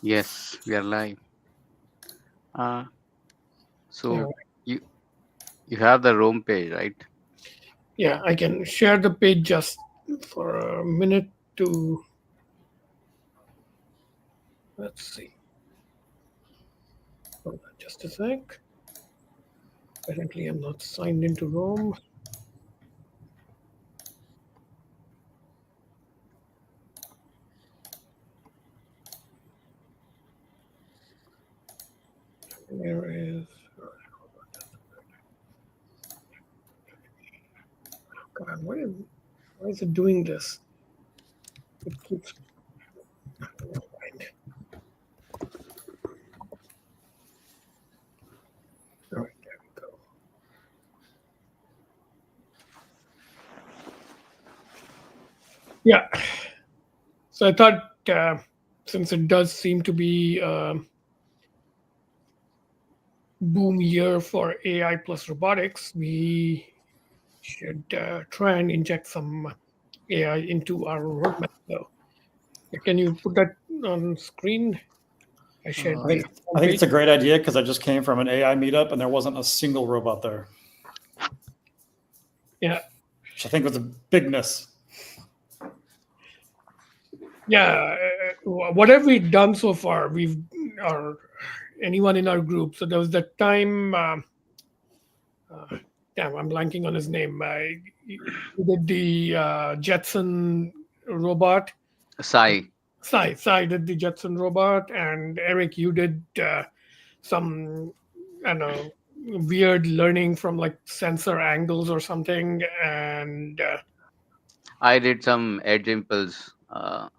Yes, we are live. Uh, Yeah, so you you have the Rome page, right? yeah, I can share the page just for a minute to, let's see. Hold on just a sec. Apparently, I'm not signed into Rome. Where is. God, why is it doing this? It keeps. Never mind. All right, there we go. Yeah. So I thought, since it does seem to be a boom year for AI plus robotics, we should try and inject some AI into our roadmap. So, can you put that on screen? I shared I the think I think it's a great idea because I just came from an AI meetup and there wasn't a single robot there, yeah, which I think was a big miss. yeah. What have we done so far? We've or anyone in our group. So there was that time. Damn, I'm blanking on his name. He did the Jetson robot. Sai. Sai did the Jetson robot, and Eric, you did some, I don't know, weird learning from like sensor angles or something. And I did some edge impulse oh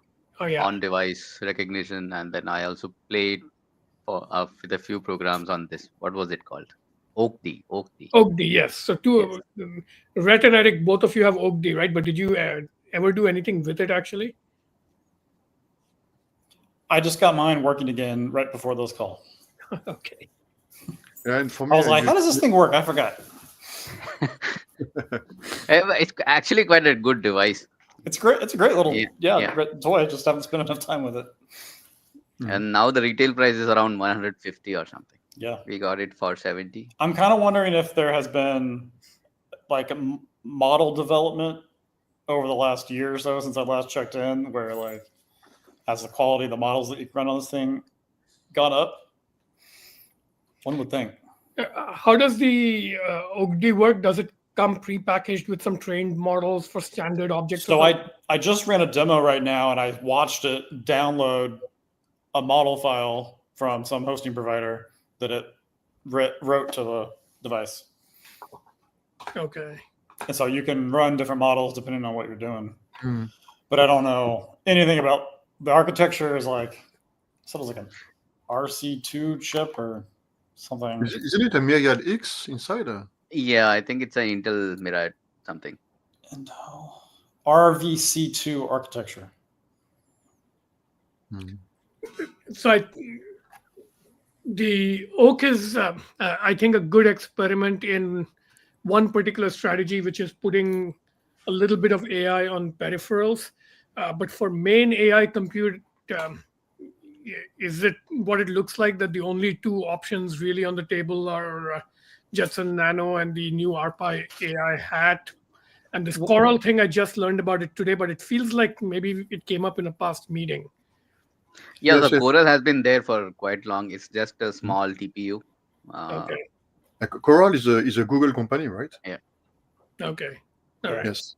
yeah, on device recognition, and then I also played for with a few programs on this. What was it called? OAK-D. OAK-D. OAK-D, yes. So Yes. two, Rhett and Eric, both of you have OAK-D, right? But did you ever do anything with it actually? I just got mine working again right before this call. Okay. Yeah, and for I me, was like, how does this thing work? I forgot. It's actually quite a good device. It's great. It's a great little Yeah. great toy. I just haven't spent enough time with it. And now the retail price is around 150 or something. Yeah. We got it for 70. I'm kind of wondering if there has been like a model development over the last year or so since I last checked in, where like has the quality of the models that you can run on this thing gone up? One would think. How does the OAK-D work? Does it come pre-packaged with some trained models for standard objects? So I just ran a demo right now and I watched it download a model file from some hosting provider that it wrote to the device. Okay. And so you can run different models depending on what you're doing. Mm. But I don't know anything about the architecture. Is like, so it was like an RC2 chip or something. Isn't it a Myriad X inside? Yeah, I think it's an Intel Mirai something. And RVC2 architecture. So the OAK is, I think, a good experiment in one particular strategy, which is putting a little bit of AI on peripherals. But for main AI compute, is it what it looks like that the only two options really on the table are Jetson Nano and the new ARPA AI hat? And this Coral thing, I just learned about it today, but it feels like maybe it came up in a past meeting. Yeah, Yes, the yes. Coral has been there for quite long. It's just a small TPU. Okay. Coral is a Google company, right? Yeah. Okay. All right. Yes.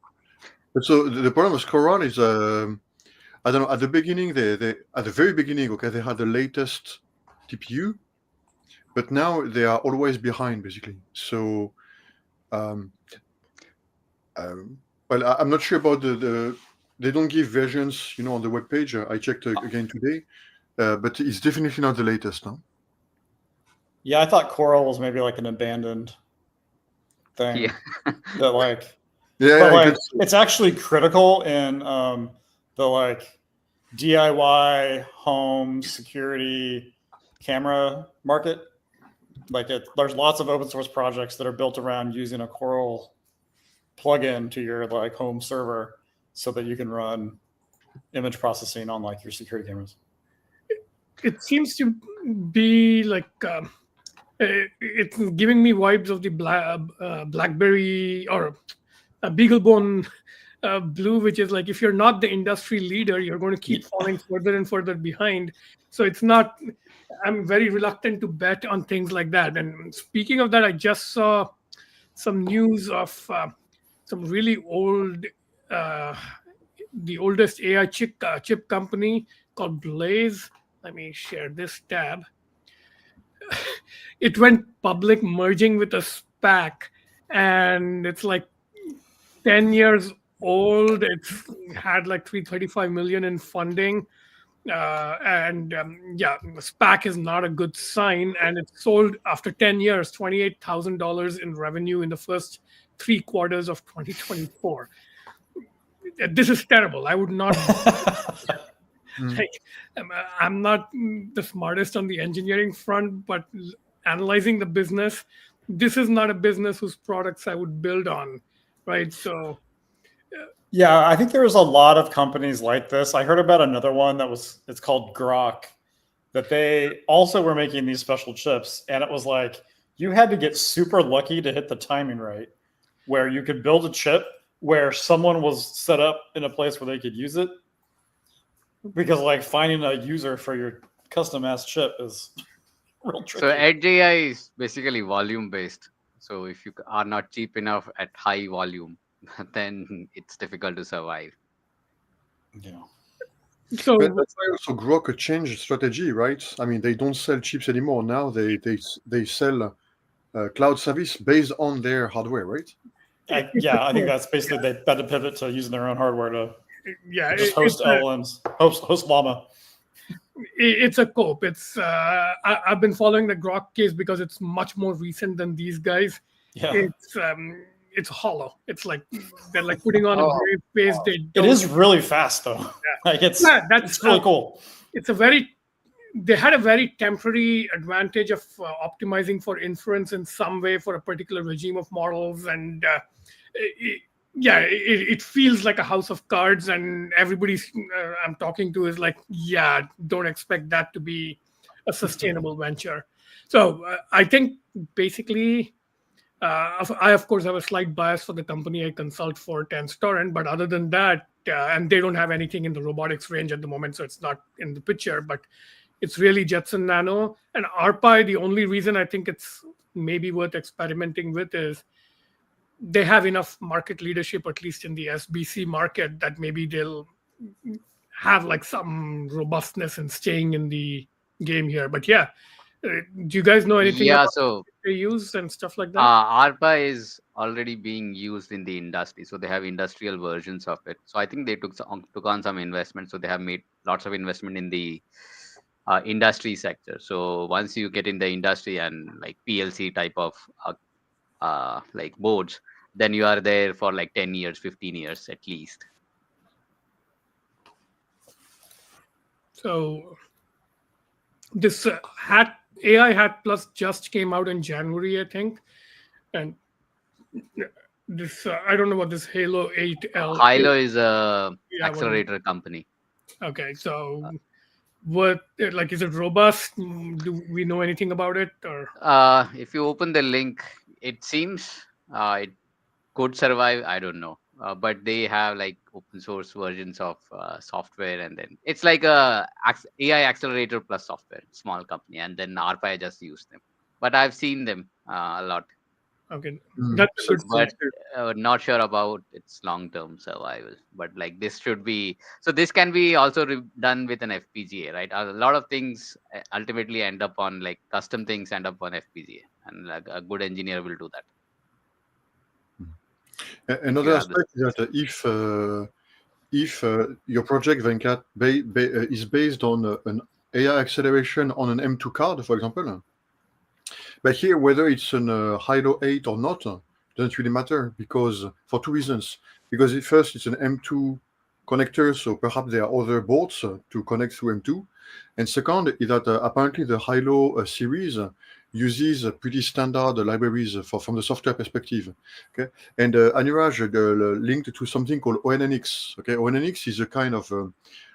But so the problem with Coral is, I don't know. At the beginning, they at the very beginning, okay, they had the latest TPU, but now they are always behind, basically. So, well, I'm not sure about the. They don't give versions, on the webpage. I checked again today, but it's definitely not the latest, no? Yeah, I thought Coral was maybe like an abandoned thing. Yeah. That like, Yeah, but I like guess. it's actually critical in the like DIY home security camera market. Like there's lots of open source projects that are built around using a Coral plugin to your like home server so that you can run image processing on like your security cameras. it seems to be like it's giving me vibes of the BlackBerry or BeagleBone Blue, which is like if you're not the industry leader, you're going to keep falling further and further behind. So it's not. I'm very reluctant to bet on things like that. And speaking of that, I just saw some news of some really old, the oldest AI chip company called Blaze. Let me share this tab. It went public, merging with a SPAC, and it's like 10 years old. It's had like 335 million in funding. And yeah, SPAC is not a good sign. And it sold after 10 years, $28,000 in revenue in the first 3 quarters of 2024. This is terrible. I would not. Like, I'm not the smartest on the engineering front, but analyzing the business, this is not a business whose products I would build on, right? So yeah, I think there's a lot of companies like this. I heard about another one it's called Grok, that they also were making these special chips, and it was like you had to get super lucky to hit the timing right, where you could build a chip where someone was set up in a place where they could use it. Because like finding a user for your custom ass chip is real tricky. So Edge AI is basically volume based. So if you are not cheap enough at high volume, then it's difficult to survive. Yeah. So But that's why also Grok changed strategy, right? I mean, they don't sell chips anymore. Now they sell cloud service based on their hardware, right? I think that's basically they had to pivot to using their own hardware to yeah, just host LLMs, host Llama. It's a cope. It's I've been following the Grok case because it's much more recent than these guys. Yeah. It's hollow. It's like they're like putting on a brave face. It is really fast though. Yeah. Like it's really cool. They had a very temporary advantage of optimizing for inference in some way for a particular regime of models, and it feels like a house of cards, and everybody I'm talking to is like, yeah, don't expect that to be a sustainable venture. So I think basically, I of course have a slight bias for the company I consult for, TenstorRent, but other than that, and they don't have anything in the robotics range at the moment, so it's not in the picture, but it's really Jetson Nano and ARPAI. The only reason I think it's maybe worth experimenting with is they have enough market leadership, at least in the SBC market, that maybe they'll have like some robustness in staying in the game here. But yeah, do you guys know anything about what they use and stuff like that? ARPA is already being used in the industry, so they have industrial versions of it. So I think they took on some investment, so they have made lots of investment in the industry sector. So once you get in the industry and like PLC type of like boards, then you are there for like 10 years, 15 years at least. So this AI Hat Plus just came out in January, I think, and this I don't know what this Halo 8L. Hilo is a accelerator company. Okay, so what, like, is it robust? Do we know anything about it? Or if you open the link, it seems it could survive. I don't know, but they have like open source versions of software, and then it's like a AI accelerator plus software, small company, and then ARPAI just used them. But I've seen them a lot. Okay, that's a good but not sure about its long-term survival. But like this should be, so this can be also done with an FPGA, right? A lot of things ultimately end up on like custom things end up on FPGA, and like a good engineer will do that. Another aspect is that if your project, Venkat, is based on an AI acceleration on an M2 card, for example, but here, whether it's an Hilo 8 or not, doesn't really matter, because for two reasons. Because first, it's an M2 connector, so perhaps there are other boards to connect through M2. And second is that apparently the Hilo series uses pretty standard libraries from the software perspective. Okay, and Aniraj linked to something called ONNX. Okay, ONNX is a kind of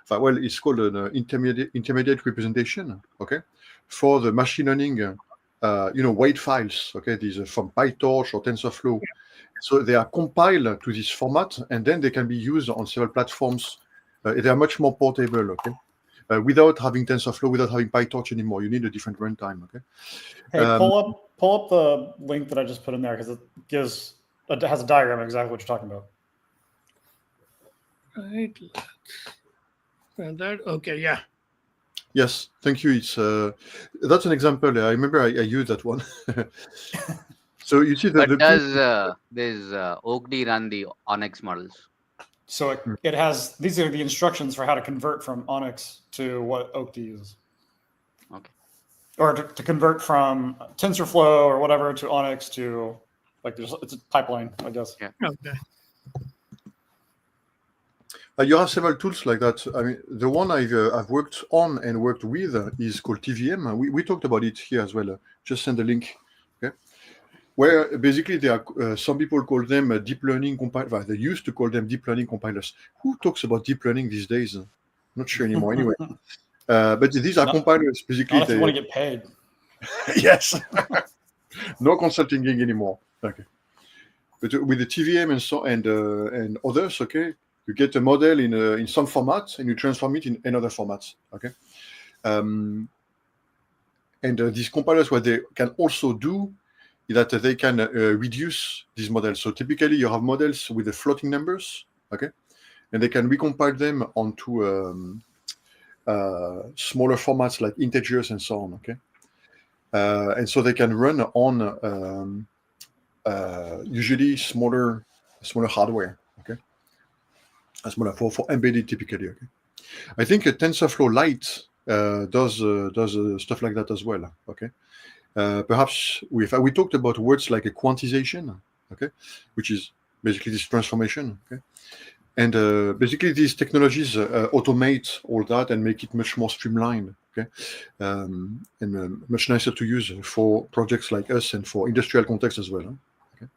well, it's called an intermediate representation, okay, for the machine learning, weight files, okay, these are from PyTorch or TensorFlow. So they are compiled to this format, and then they can be used on several platforms. They are much more portable, okay, without having TensorFlow, without having PyTorch anymore. You need a different runtime, okay. Hey, pull up the link that I just put in there, because it has a diagram of exactly what you're talking about. Right. And that, okay, yeah. Yes, thank you. It's that's an example. I remember I used that one. So you see But does this OAK-D run the Onyx models? So it has, these are the instructions for how to convert from Onyx to what OAK-D uses. Okay. Or to convert from TensorFlow or whatever to Onyx to, like, it's a pipeline, I guess. Yeah. Okay. You have several tools like that. I mean, the one I've worked on and worked with is called TVM. We talked about it here as well. Just send the link. Okay. Where basically there are some people call them deep learning compilers. Well, they used to call them deep learning compilers. Who talks about deep learning these days? Not sure anymore. Anyway, but these are compilers. Basically, not if you want to get paid. Yes. No consulting gig anymore. Okay. But with the TVM and others, okay, you get a model in some format and you transform it in another format. Okay. And these compilers, what they can also do is that they can reduce these models. So typically you have models with the floating numbers, okay, and they can recompile them onto smaller formats like integers and so on, okay. And so they can run on usually smaller hardware, okay, smaller for embedded typically, okay. I think TensorFlow Lite does stuff like that as well, okay. Perhaps we talked about words like a quantization, okay, which is basically this transformation, okay. And basically these technologies automate all that and make it much more streamlined, okay, and much nicer to use for projects like us and for industrial context as well. Okay.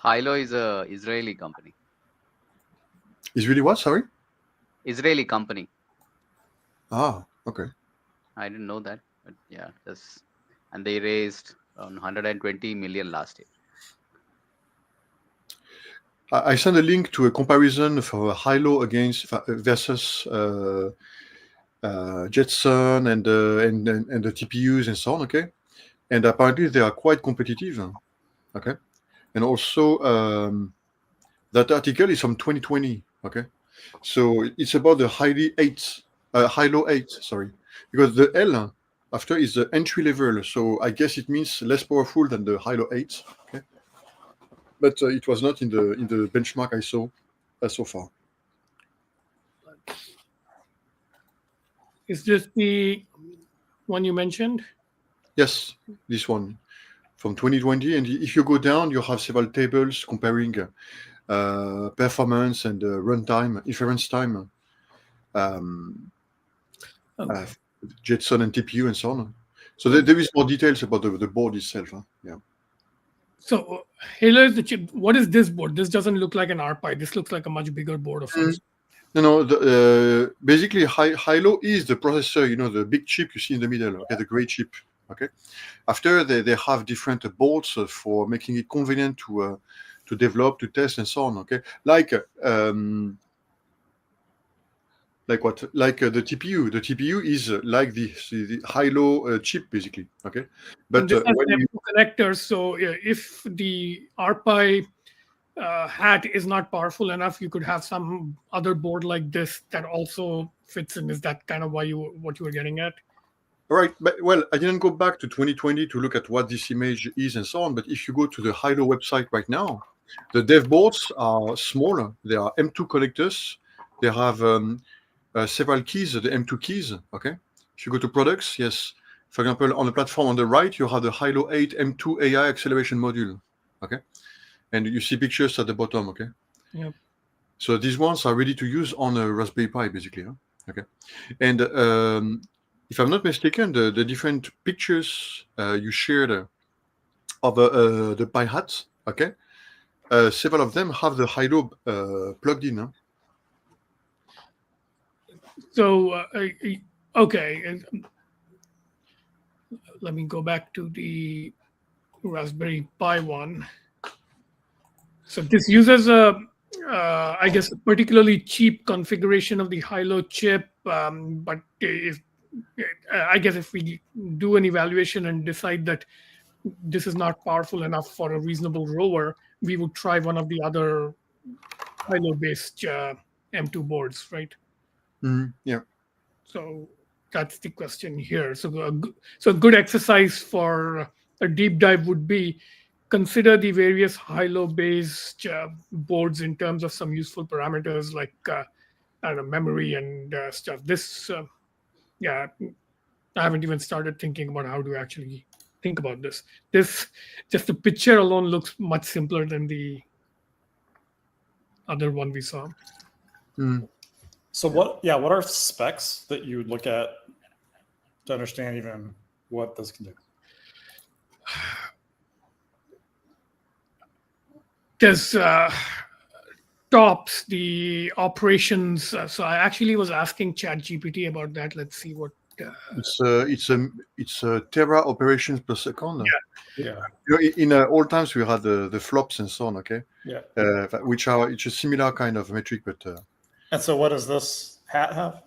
Hilo is a Israeli company. Is really what? Sorry. Israeli company. Ah, okay. I didn't know that, but yeah, and they raised around 120 million last year. I sent a link to a comparison for Hilo versus Jetson and the TPUs and so on. Okay, and apparently they are quite competitive. Okay, and also that article is from 2020. Okay, so it's about the Hilo 8. Sorry, because the L after is the entry level. So I guess it means less powerful than the Hilo 8. Okay. But it was not in the benchmark I saw so far. Is this the one you mentioned? Yes, this one from 2020. And if you go down, you have several tables comparing performance and runtime, inference time, Jetson and TPU and so on. So there is more details about the board itself. Huh? Yeah. So Halo is the chip. What is this board? This doesn't look like an RPi. This looks like a much bigger board of some sort. No, basically Hilo is the processor, the big chip you see in the middle, okay, the gray chip, okay. After they have different boards for making it convenient to develop, to test, and so on, okay. Like what? Like the TPU. The TPU is like the Hilo chip, basically, okay. But this has two connectors, so if the RPi hat is not powerful enough, you could have some other board like this that also fits in. Is that kind of what you were getting at? Right, but well, I didn't go back to 2020 to look at what this image is and so on. But if you go to the Hilo website right now, the dev boards are smaller. They are M2 connectors. They have several keys, the M2 keys. Okay, if you go to products, yes. For example, on the platform on the right, you have the Hilo 8 M2 AI acceleration module. Okay, and you see pictures at the bottom. Okay. Yep. So these ones are ready to use on a Raspberry Pi, basically. Huh? Okay, and if I'm not mistaken, the different pictures you shared of the Pi hats, okay, several of them have the Hilo plugged in. Huh? So, okay, let me go back to the Raspberry Pi one. So this uses I guess, a particularly cheap configuration of the high-low chip. But I guess if we do an evaluation and decide that this is not powerful enough for a reasonable rover, we would try one of the other high-low based M2 boards, right? Yeah. So that's the question here. So a good exercise for a deep dive would be consider the various high-low based boards in terms of some useful parameters like I don't know, memory and stuff. Yeah, I haven't even started thinking about how to actually think about this. This just the picture alone looks much simpler than the other one we saw. So what are specs that you would look at to understand even what this can do? There's TOPS, the operations. So I actually was asking ChatGPT about that. Let's see what. It's a tera operations per second. Yeah. You know, in old times we had the flops and so on. Okay. Yeah. Which are it's a similar kind of metric, but And so what does this hat have?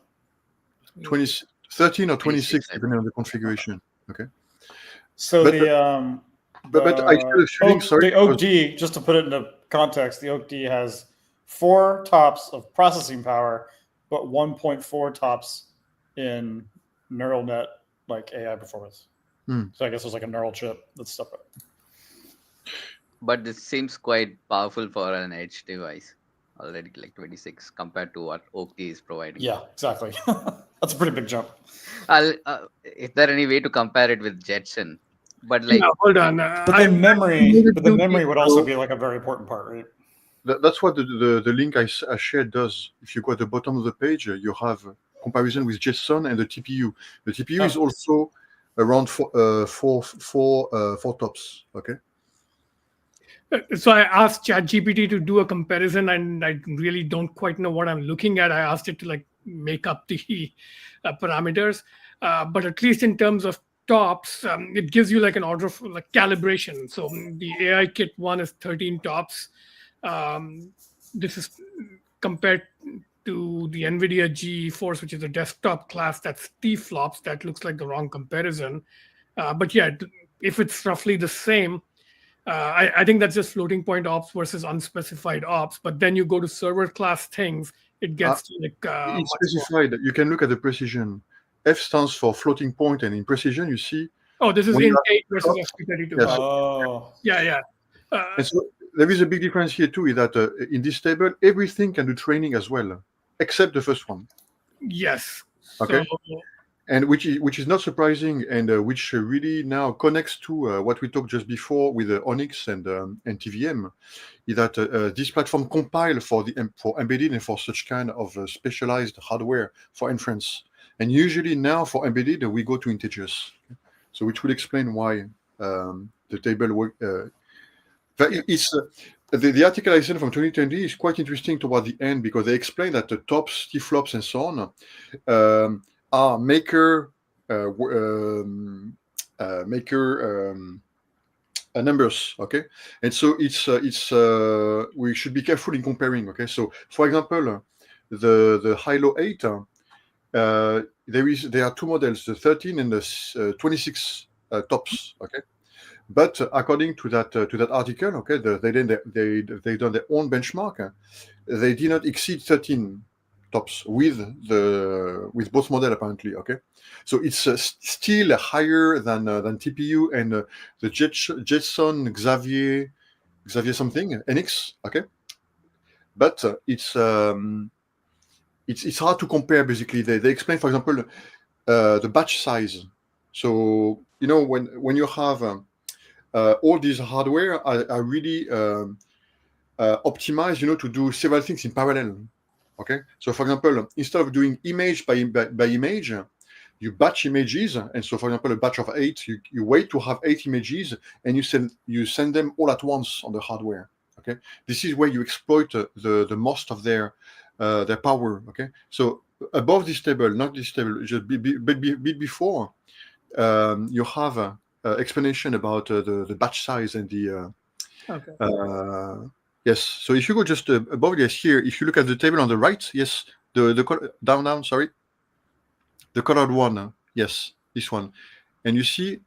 13 or 26 26, depending on the configuration. Okay. So But- the But I still have feeling. Sorry. the OAK-D, just to put it into context, the OAK-D has 4 tops of processing power, but 1.4 tops in neural net like AI performance. So I guess there's like a neural chip that's separate. But this seems quite powerful for an edge device. Already like 26 compared to what OAK-D is providing. Yeah, exactly. That's a pretty big jump. Is there any way to compare it with Jetson? But like, Yeah, hold on. But the memory would also be like a very important part, right? That's what the link I shared does. If you go at the bottom of the page, you have a comparison with JSON and the TPU. The TPU is also around four tops. Okay. So I asked ChatGPT to do a comparison, and I really don't quite know what I'm looking at. I asked it to like make up the parameters, but at least in terms of tops, it gives you like an order of like calibration. So the AI Kit one is 13 tops. This is compared to the NVIDIA GeForce, which is a desktop class that's T-flops. That looks like the wrong comparison. But yeah, if it's roughly the same, I think that's just floating point ops versus unspecified ops. But then you go to server class things, it gets to like it's specified. You can look at the precision. F stands for floating point, and in precision, you see. Oh, this is when int you 8 versus FP32. Yes. Oh, Yeah. And so there is a big difference here too. Is that in this table, everything can do training as well, except the first one. Yes. Okay. So, And which is not surprising, and which really now connects to what we talked just before with Onyx and TVM, is that this platform compile for embedded and for such kind of specialized hardware for inference. And usually now for embedded we go to integers, so which will explain why the table work. It's the article I sent from 2020 is quite interesting toward the end, because they explain that the tops, T-flops, and so on. Are maker numbers, okay, and so it's we should be careful in comparing, okay. So for example, the high-low 8, there are 2 models, the 13 and the 26 tops, okay. But according to that article, okay, they done their own benchmark. They did not exceed 13 tops with both model apparently, okay. So it's still higher than TPU and the Jetson Xavier something NX, okay. But it's hard to compare. Basically, they explain, for example, the batch size. So you know, when you have all these hardware are really optimized, you know, to do several things in parallel. Okay, so for example, instead of doing image by image, you batch images, and so for example, a batch of 8, you wait to have 8 images, and you send them all at once on the hardware. Okay, this is where you exploit the most of their power. Okay, so above this table, not this table, just before, you have a explanation about the batch size and the. Okay. Yes. So if you go just above, yes, here, if you look at the table on the right, yes, the down, sorry, the colored one, yes, this one, and you see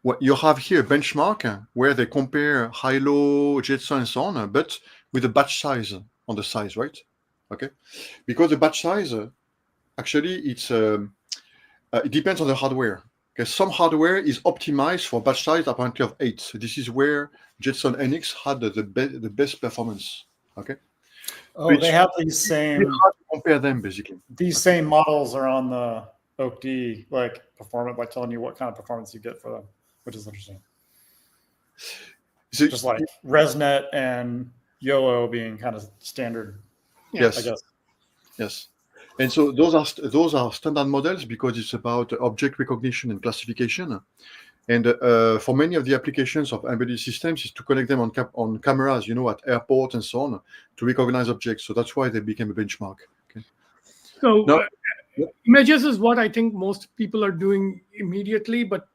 what you have here, benchmark where they compare high-low, Jetson, and so on, but with the batch size on the size, right? Okay, because the batch size actually it depends on the hardware. Okay, some hardware is optimized for batch size apparently of 8. So this is where Jetson NX had the best performance. Okay. Oh, they have these It's same. hard to compare them basically. These same models are on the OAK-D, like performance, like telling you what kind of performance you get for them, which is interesting. So, just like ResNet and YOLO being kind of standard. Yes. I guess. Yes. And so those are standard models because it's about object recognition and classification. And for many of the applications of embedded systems is to connect them on cameras, at airports and so on, to recognize objects. So that's why they became a benchmark. Okay. So Now, images is what I think most people are doing immediately. But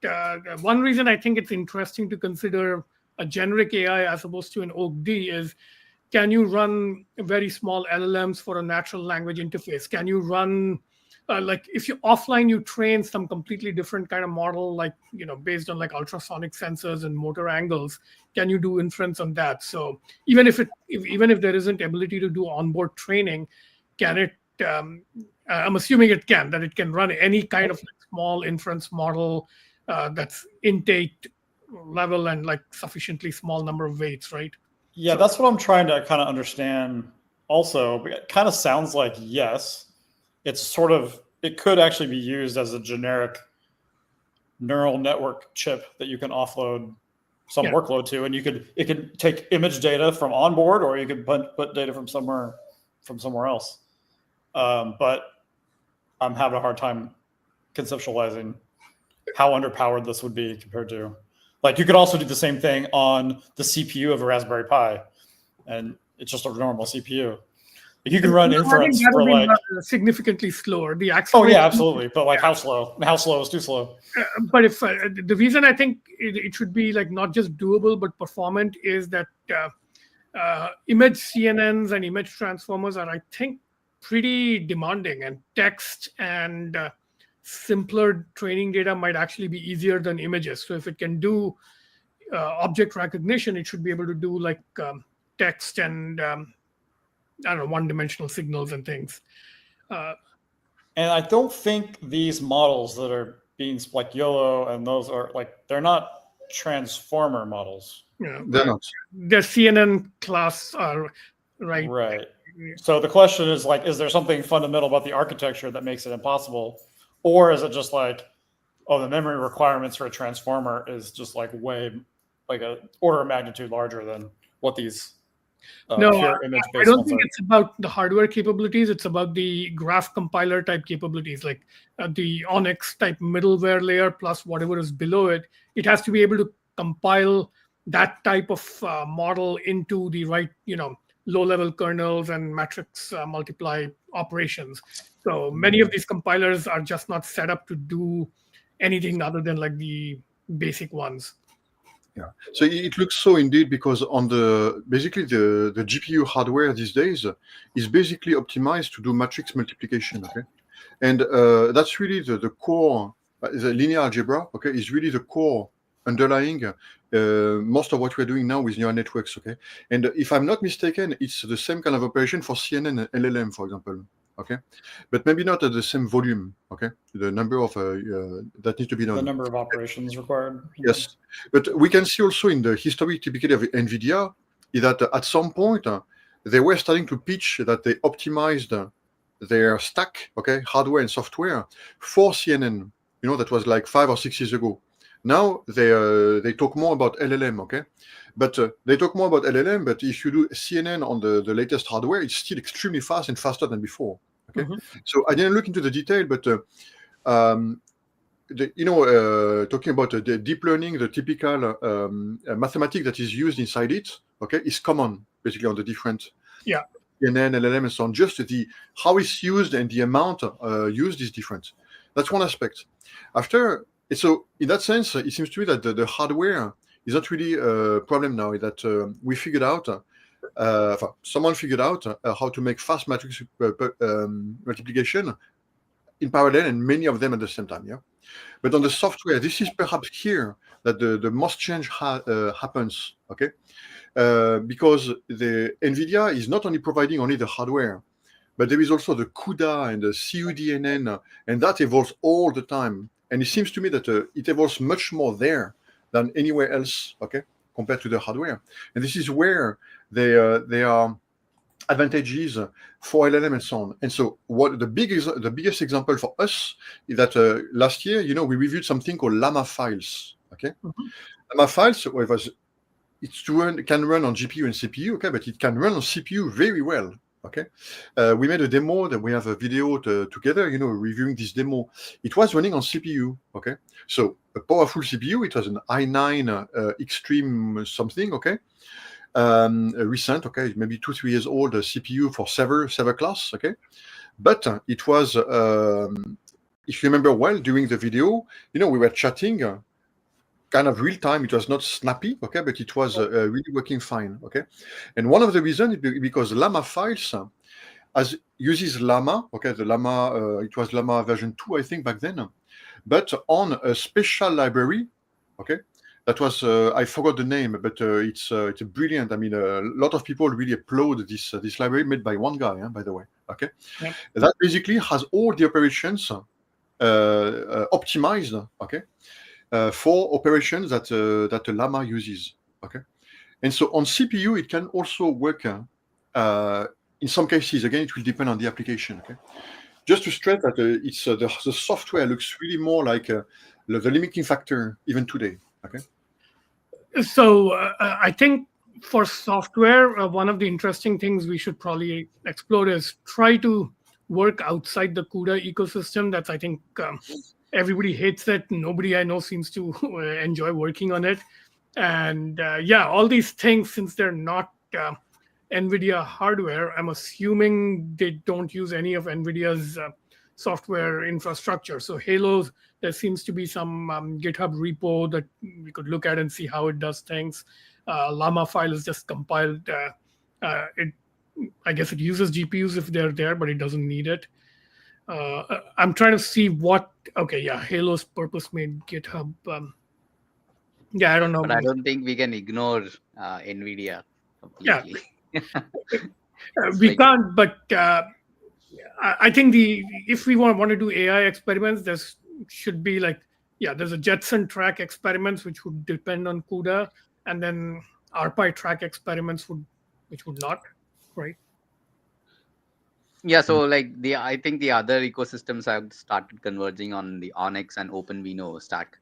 one reason I think it's interesting to consider a generic AI as opposed to an OAK-D is, can you run very small LLMs for a natural language interface? Can you run, like if you offline, you train some completely different kind of model, like, based on like ultrasonic sensors and motor angles, can you do inference on that? So even if there isn't ability to do onboard training, can it, I'm assuming it can run any kind of like small inference model that's intake level and like sufficiently small number of weights, right? Yeah, that's what I'm trying to kind of understand also. It kind of sounds like, yes, it could actually be used as a generic neural network chip that you can offload some workload to, and it could take image data from onboard, or you could put data from somewhere else. But I'm having a hard time conceptualizing how underpowered this would be compared to, like, you could also do the same thing on the CPU of a Raspberry Pi, and it's just a normal CPU. You can run inference for like significantly slower. The oh yeah, absolutely. But like how slow? How slow is too slow? But if the reason I think it should be like not just doable but performant is that image CNNs and image transformers are, I think, pretty demanding, and text and simpler training data might actually be easier than images. So if it can do object recognition, it should be able to do like text and I don't know, one-dimensional signals and things. And I don't think these models that are being like YOLO and those are like, they're not transformer models. They're not. They're CNN class, right? Right. So the question is like, is there something fundamental about the architecture that makes it impossible? Or is it just like, oh, the memory requirements for a transformer is just like like a order of magnitude larger than what these no, pure image-based I don't think it's about the hardware capabilities. It's about the graph compiler type capabilities, like the Onyx type middleware layer plus whatever is below it. It has to be able to compile that type of model into the right, low-level kernels and matrix multiply operations. So many of these compilers are just not set up to do anything other than like the basic ones. Yeah. So it looks so indeed, because on basically the GPU hardware these days is basically optimized to do matrix multiplication. Okay, and that's really the core. The linear algebra, okay, is really the core underlying most of what we're doing now with neural networks. Okay, and if I'm not mistaken, it's the same kind of operation for CNN and LLM, for example. Okay, but maybe not at the same volume. Okay, the number of that needs to be done. The number of operations required. Yes, but we can see also in the history typically of NVIDIA is that at some point they were starting to pitch that they optimized their stack, okay, hardware and software for CNN. That was like 5 or 6 years ago. Now they talk more about LLM, okay, but they talk more about LLM. But if you do CNN on the latest hardware, it's still extremely fast and faster than before. Okay, so I didn't look into the detail, but talking about the deep learning, the typical mathematics that is used inside it, okay, is common basically on the different. Yeah. CNN, LLM, and so on. Just how it's used and the amount used is different. That's one aspect. So in that sense, it seems to me that the hardware is not really a problem now. That we figured out, someone figured out how to make fast matrix multiplication in parallel, and many of them at the same time. Yeah, but on the software, this is perhaps here that the most change happens. Okay, because the NVIDIA is not only providing only the hardware, but there is also the CUDA and the CUDNN, and that evolves all the time. And it seems to me that it evolves much more there than anywhere else, okay, compared to the hardware. And this is where there are advantages for LLM and so on. And so what the biggest example for us is that last year, we reviewed something called Llama files, okay? Mm-hmm. Llama files, it can run on GPU and CPU, okay, but it can run on CPU very well. Okay, we made a demo that we have a video together, reviewing this demo. It was running on CPU. Okay, so a powerful CPU. It was an i9 Extreme something. Okay, recent. Okay, maybe 2-3 years old CPU for server class. Okay, but it was, if you remember well, during the video, we were chatting. Kind of real time. It was not snappy, okay, but it was really working fine, okay. And one of the reasons is because Llama files uses Llama, okay. The Llama, it was Llama version 2, I think, back then, but on a special library, okay. That was I forgot the name, but it's a brilliant. I mean, a lot of people really applaud this library made by one guy, by the way, okay. Yep. That basically has all the operations optimized, okay. For operations that the Llama uses, okay, and so on CPU it can also work. In some cases, again, it will depend on the application. Okay, just to stress that it's the software looks really more like the limiting factor even today. Okay, so I think for software, one of the interesting things we should probably explore is try to work outside the CUDA ecosystem. That's, I think. Everybody hates it. Nobody I know seems to enjoy working on it. And all these things, since they're not NVIDIA hardware, I'm assuming they don't use any of NVIDIA's software infrastructure. So Halos, there seems to be some GitHub repo that we could look at and see how it does things. Llama file is just compiled. I guess it uses GPUs if they're there, but it doesn't need it. I'm trying to see Halo's purpose-made GitHub. I don't know. But I don't think we can ignore NVIDIA completely. Yeah. We can't, but I think if we want to do AI experiments, there should be there's a Jetson track experiments, which would depend on CUDA, and then RPi track experiments which would not, right? Yeah, so I think the other ecosystems have started converging on the Onyx and OpenVINO stack.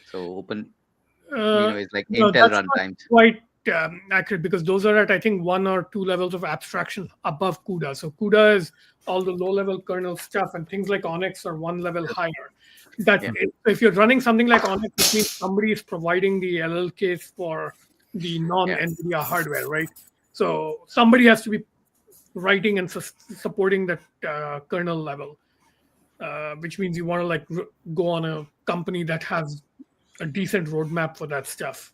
So OpenVINO is like Intel runtimes. Quite accurate, because those are at, I think, 1 or 2 levels of abstraction above CUDA. So CUDA is all the low-level kernel stuff, and things like Onyx are 1 level higher. If you're running something like Onyx, it means somebody is providing the LLKs for the non-NVIDIA hardware, right? So somebody has to be writing and supporting that kernel level, which means you want to go on a company that has a decent roadmap for that stuff.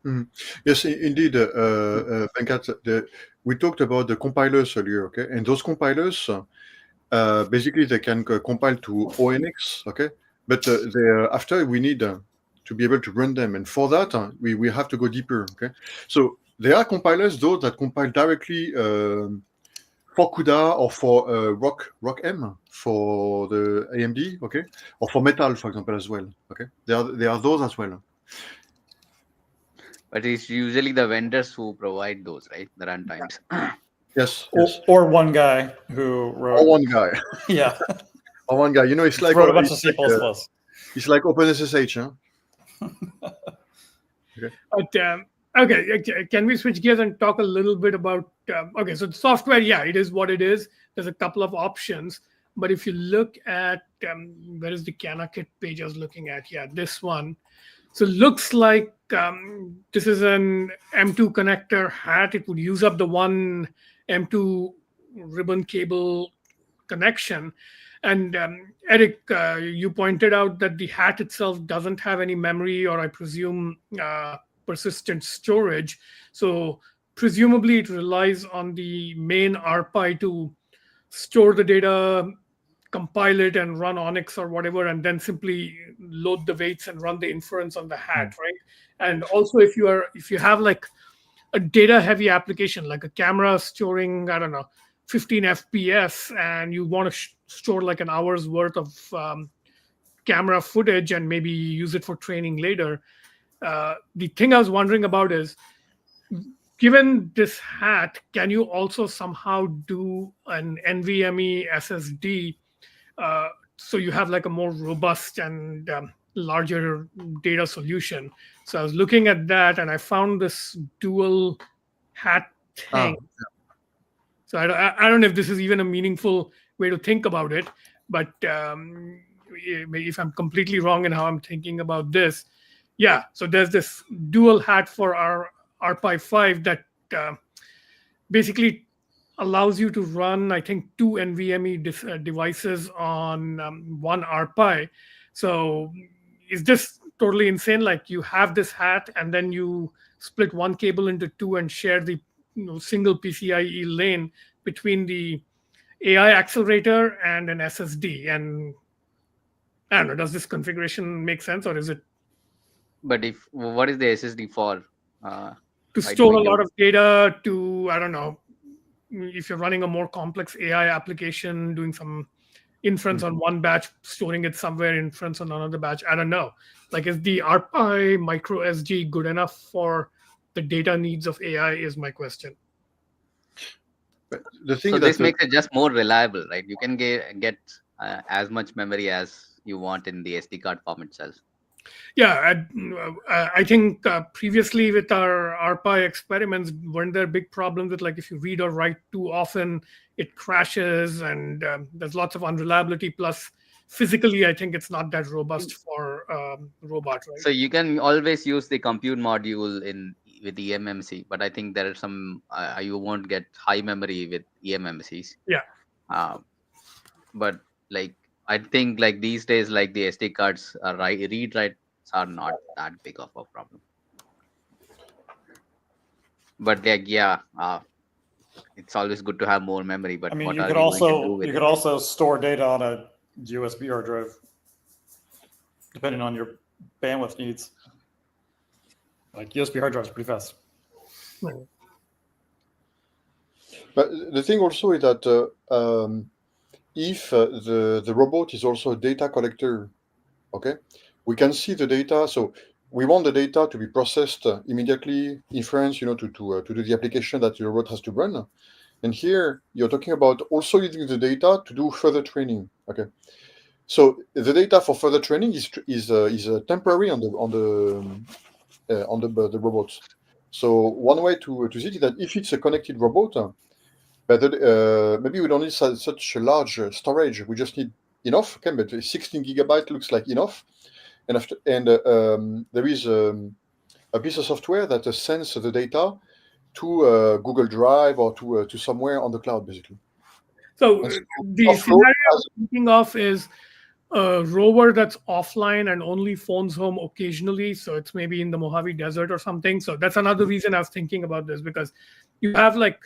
Mm-hmm. Yes, indeed, Venkat. We talked about the compilers earlier, okay? And those compilers, basically, they can compile to ONX, okay? But after we need to be able to run them, and for that we have to go deeper, okay? So there are compilers, though, that compile directly for CUDA or for ROCm for the AMD, okay, or for Metal, for example, as well, okay. There are those as well. But it's usually the vendors who provide those, right? The runtimes. Yes. Or one guy who wrote. Or one guy. Yeah. Or one guy. It's like wrote a bunch of C++. It's like OpenSSH, huh? Okay. But, okay, can we switch gears and talk a little bit about, so the software, it is what it is. There's a couple of options, but if you look at, where is the CanaKit page I was looking at? Yeah, this one. So looks like this is an M2 connector hat. It would use up the one M2 ribbon cable connection. And Eric, you pointed out that the hat itself doesn't have any memory, or I presume persistent storage. So presumably it relies on the main RPi to store the data, compile it, and run Onyx or whatever, and then simply load the weights and run the inference on the hat, right? And also, if you have like a data heavy application like a camera storing, I don't know, 15 fps, and you want to store like an hour's worth of camera footage and maybe use it for training later, the thing I was wondering about is, given this hat, can you also somehow do an NVMe SSD, so you have like a more robust and larger data solution? So I was looking at that and I found this dual hat thing. So I don't know if this is even a meaningful way to think about it, but if I'm completely wrong in how I'm thinking about this, yeah. So there's this dual hat for our RPi 5 that basically allows you to run, I think, two NVMe devices on one RPi. So is this totally insane? Like you have this hat and then you split one cable into two and share the single PCIe lane between the AI accelerator and an SSD. And I don't know, does this configuration make sense, or is it But if what is the SSD for? Uh, to why do store we a lot do? of data to, I don't know, if you're running a more complex AI application, doing some inference on one batch, storing it somewhere, inference on another batch. I don't know. Like, is the RPi micro SD good enough for the data needs of AI? Is my question. But the So thing this that makes it just more reliable, right? You can get as much memory as you want in the SD card form itself. Yeah, I think previously with our RPi experiments, weren't there big problems with, like, if you read or write too often, it crashes, and there's lots of unreliability. Plus, physically, I think it's not that robust for robot, right? So you can always use the compute module in with eMMC, but I think there are some you won't get high memory with eMMCs. Yeah. Uh, but like I think like these days, like the SD cards are read writes are not that big of a problem. But like it's always good to have more memory. But I mean, what are we going to do with you it? could also store data on a USB hard drive, depending on your bandwidth needs. Like USB hard drives are pretty fast. But the thing also is that if the robot is also a data collector, okay, we can see the data. So we want the data to be processed immediately, inference, to do the application that the robot has to run. And here you're talking about also using the data to do further training. Okay, so the data for further training is temporary on the robots. So one way to see it is that if it's a connected robot, but maybe we don't need such a large storage. We just need enough. Okay, but 16 gigabyte looks like enough. And there is a piece of software that sends the data to Google Drive or to somewhere on the cloud, basically. So And so the offload scenario has- I'm thinking of is a rover that's offline and only phones home occasionally. So it's maybe in the Mojave Desert or something. So that's another reason I was thinking about this, because you have like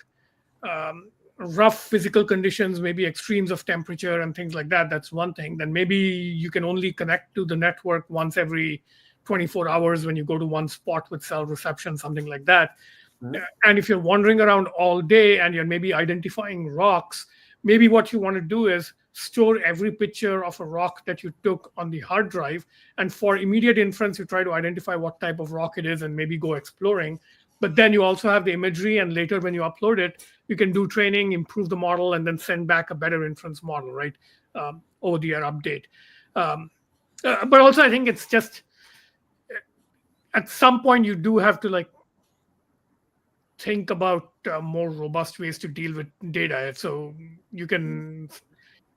rough physical conditions, maybe extremes of temperature and things like that. That's one thing. Then maybe you can only connect to the network once every 24 hours when you go to one spot with cell reception, something like that. And if you're wandering around all day and you're maybe identifying rocks, maybe what you want to do is store every picture of a rock that you took on the hard drive. And for immediate inference, you try to identify what type of rock it is and maybe go exploring. But then you also have the imagery, and later when you upload it, you can do training, improve the model, and then send back a better inference model, right? Over the air update. But also, I think it's just at some point you do have to like think about more robust ways to deal with data. So you can,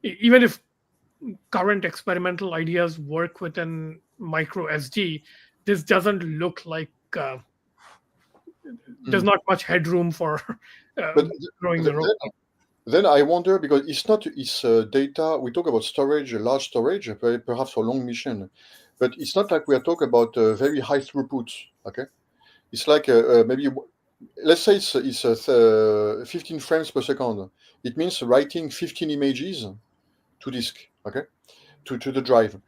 even if current experimental ideas work within micro SD, this doesn't look like there's not much headroom for But growing the robot. then I wonder, because it's data. We talk about storage, large storage, perhaps for long mission, but it's not like we are talking about very high throughput. Okay, it's like maybe, let's say it's 15 frames per second. It means writing 15 images to disk. Okay, to the drive.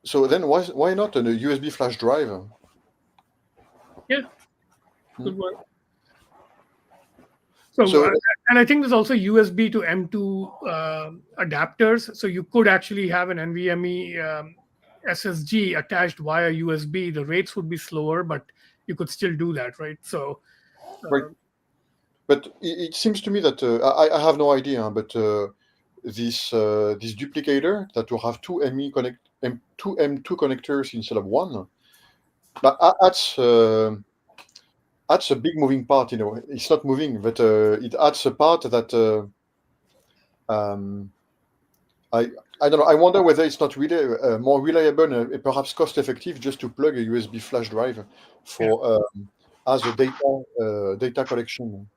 So then why not a USB flash drive? Yeah, good one. So, So and I think there's also USB to M2 adapters. So you could actually have an NVMe SSD attached via USB. The rates would be slower, but you could still do that, right? So, right. But it seems to me that I have no idea, but this duplicator that will have two two M2 connectors instead of one, but adds a big moving part. It's not moving, but it adds a part that um, I don't know. I wonder whether it's not really more reliable and perhaps cost effective just to plug a USB flash drive for as a data collection.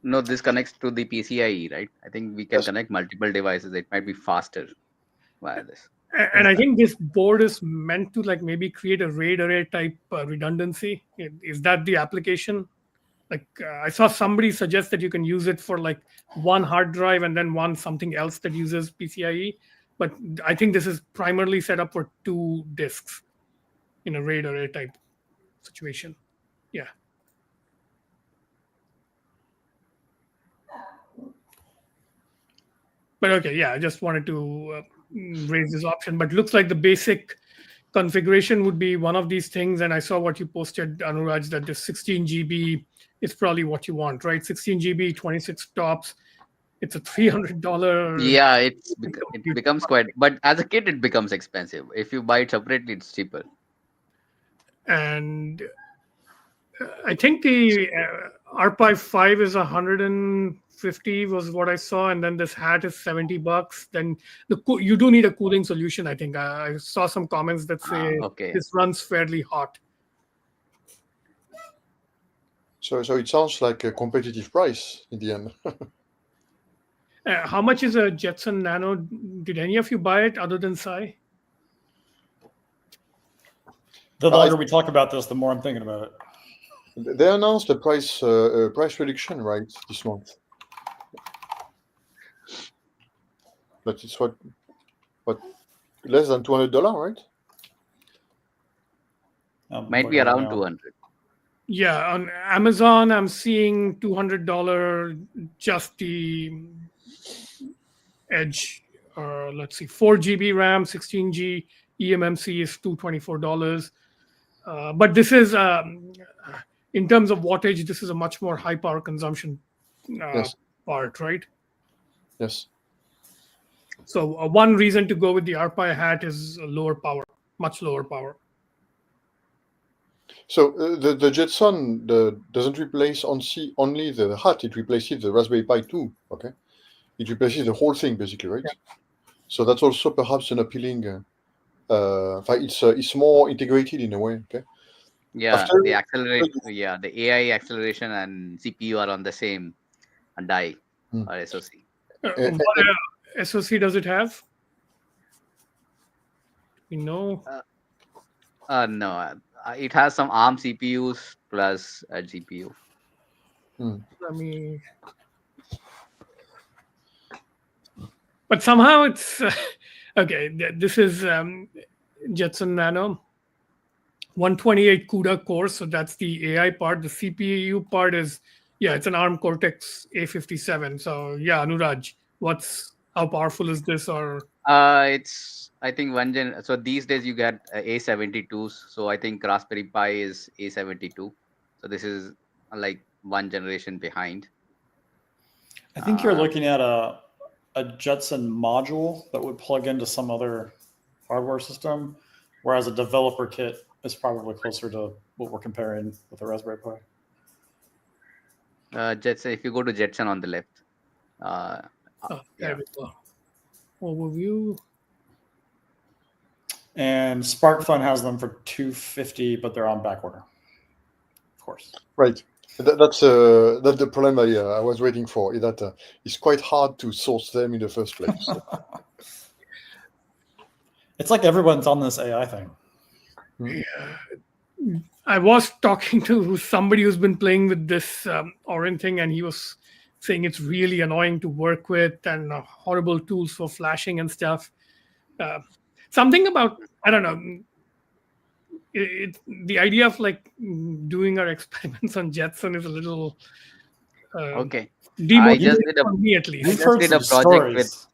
No, this connects to the PCIe, right? I think we can Yes. connect multiple devices. It might be faster via this. and I think this board is meant to like maybe create a RAID array type redundancy. Is that the application? Like I saw somebody suggest that you can use it for like one hard drive and then one something else that uses PCIe. But I think this is primarily set up for two disks in a RAID array type situation. Yeah. But okay, yeah, I just wanted to raise this option. But looks like the basic configuration would be one of these things. And I saw what you posted, Anuraj, that the 16 GB is probably what you want, right? 16 GB, 26 tops. It's a $300. Yeah, it becomes quite. But as a kid, it becomes expensive. If you buy it separately, it's cheaper. And I think the ARPi 5 is 150 was what I saw, and then this hat is $70. Then you do need a cooling solution. I think I saw some comments that say Okay. this runs fairly hot. So it sounds like a competitive price in the end. How much is a Jetson Nano? Did any of you buy it other than Sai? The longer we talk about this, the more I'm thinking about it. They announced a price reduction, right, this month. But it's what less than $200, right? Might be around 200. Yeah, on Amazon, I'm seeing $200 just the Edge. Let's see, 4 GB RAM, 16G eMMC is $224. But this is, in terms of wattage, this is a much more high power consumption Yes. part, right? Yes. So one reason to go with the ARPi hat is lower power, much lower power. So the Jetson doesn't replace only the hat; it replaces the Raspberry Pi 2. Okay, it replaces the whole thing basically, right? Yeah. So that's also perhaps an appealing. It's more integrated in a way. Okay. Yeah, After- the AI acceleration and CPU are on the same die or SoC. What SoC does it have? You know, No, it has some ARM CPUs plus a GPU. I mean, but somehow it's okay. This is Jetson Nano 128 CUDA core, so that's the AI part. The CPU part is it's an ARM Cortex A57. So yeah, Anuraj, how powerful is this? Or It's I think so these days you get A72s. So I think Raspberry Pi is A72. So this is like one generation behind. I think you're looking at a Jetson module that would plug into some other hardware system, whereas a developer kit is probably closer to what we're comparing with the Raspberry Pi. Jetson, if you go to Jetson on the left. there we go. Overview. And SparkFun has them for $250, but they're on back order. Of course. Right. That's the problem I was waiting for. Is that it's quite hard to source them in the first place. So. It's like everyone's on this AI thing. Yeah. I was talking to somebody who's been playing with this Orin thing, and he was saying it's really annoying to work with and horrible tools for flashing and stuff. Something about, I don't know, the idea of like doing our experiments on Jetson is a little Okay. I demotivating just did a for me at least. We've just heard did some a project with stories.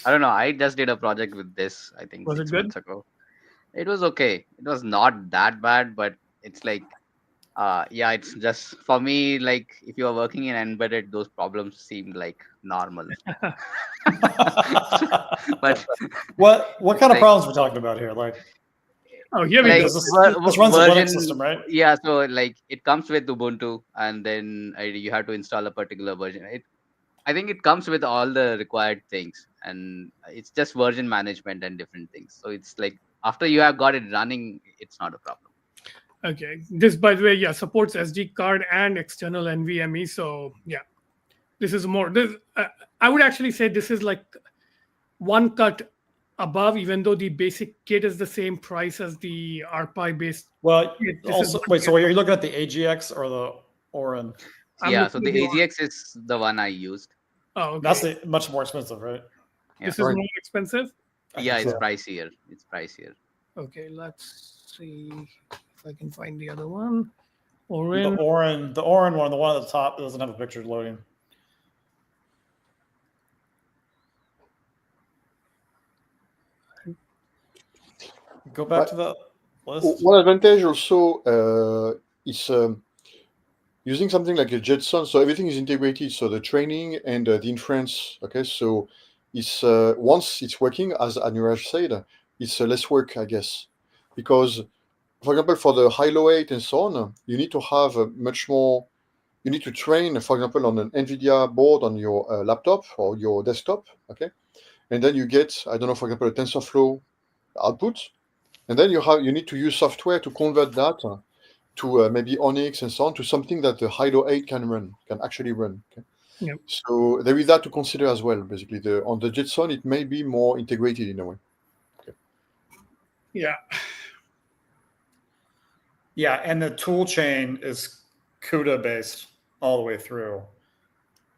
I don't know. I just did a project with this, I think Was it 6 good? months ago. It was okay. It was not that bad, but it's like yeah, it's just for me, like if you are working in embedded, those problems seem like normal. But what it's kind of like problems are we talking about here? Like Oh, here I we mean, go. this runs a Linux version, system, right? yeah, so like it comes with Ubuntu, and then you have to install a particular version. I think it comes with all the required things, and it's just version management and different things. So it's like after you have got it running, it's not a problem. Okay. This, by the way, yeah, supports SD card and external NVMe. So yeah, this is more. This I would actually say this is like one cut above, even though the basic kit is the same price as the RPi based. Well, This is also one wait. So kit. are you looking at the AGX or the Orin? I'm Yeah, so looking the at the. AGX is the one I used. Oh, okay. That's the much more expensive, right? Yeah, This is Right. more expensive. I yeah, think it's so. pricier. It's pricier. Okay, let's see if I can find the other one. The Orin. Orin one, the one at the top, doesn't have a picture loading. Go back to the list. One advantage also is using something like a Jetson. So everything is integrated. So the training and the inference. Okay, so it's once it's working, as Anuraj said, it's less work, I guess, because for example, for the high-low 8 and so on, you need to have much more. You need to train, for example, on an NVIDIA board on your laptop or your desktop, okay? And then you get, I don't know, for example, a TensorFlow output, and then you need to use software to convert that to maybe Onyx and so on to something that the high-low 8 can actually run. Okay? Yep. So there is that to consider as well. Basically, on the Jetson, it may be more integrated in a way. Okay. Yeah. Yeah, and the tool chain is CUDA based all the way through,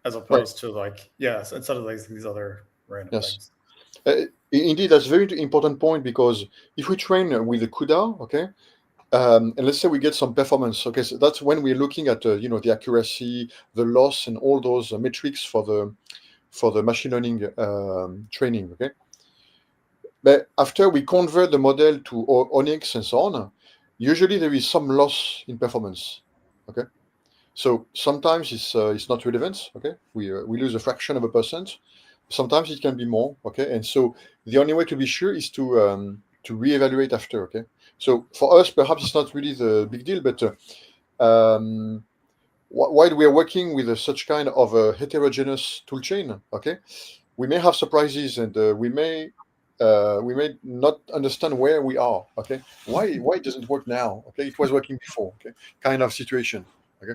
as opposed to like instead of like these other random Yes. things. Indeed, that's a very important point because if we train with the CUDA, okay, and let's say we get some performance, okay, so that's when we're looking at the accuracy, the loss, and all those metrics for the machine learning training, okay. But after we convert the model to Onyx and so on, usually there is some loss in performance, okay. So sometimes it's not relevant, okay. We lose a fraction of a percent. Sometimes it can be more, okay. And so the only way to be sure is to reevaluate after, okay. So for us, perhaps it's not really the big deal, but while we are working with such kind of a heterogeneous toolchain, okay, we may have surprises and we may not understand where we are, okay. Why it doesn't work now, okay? It was working before, okay, kind of situation, okay.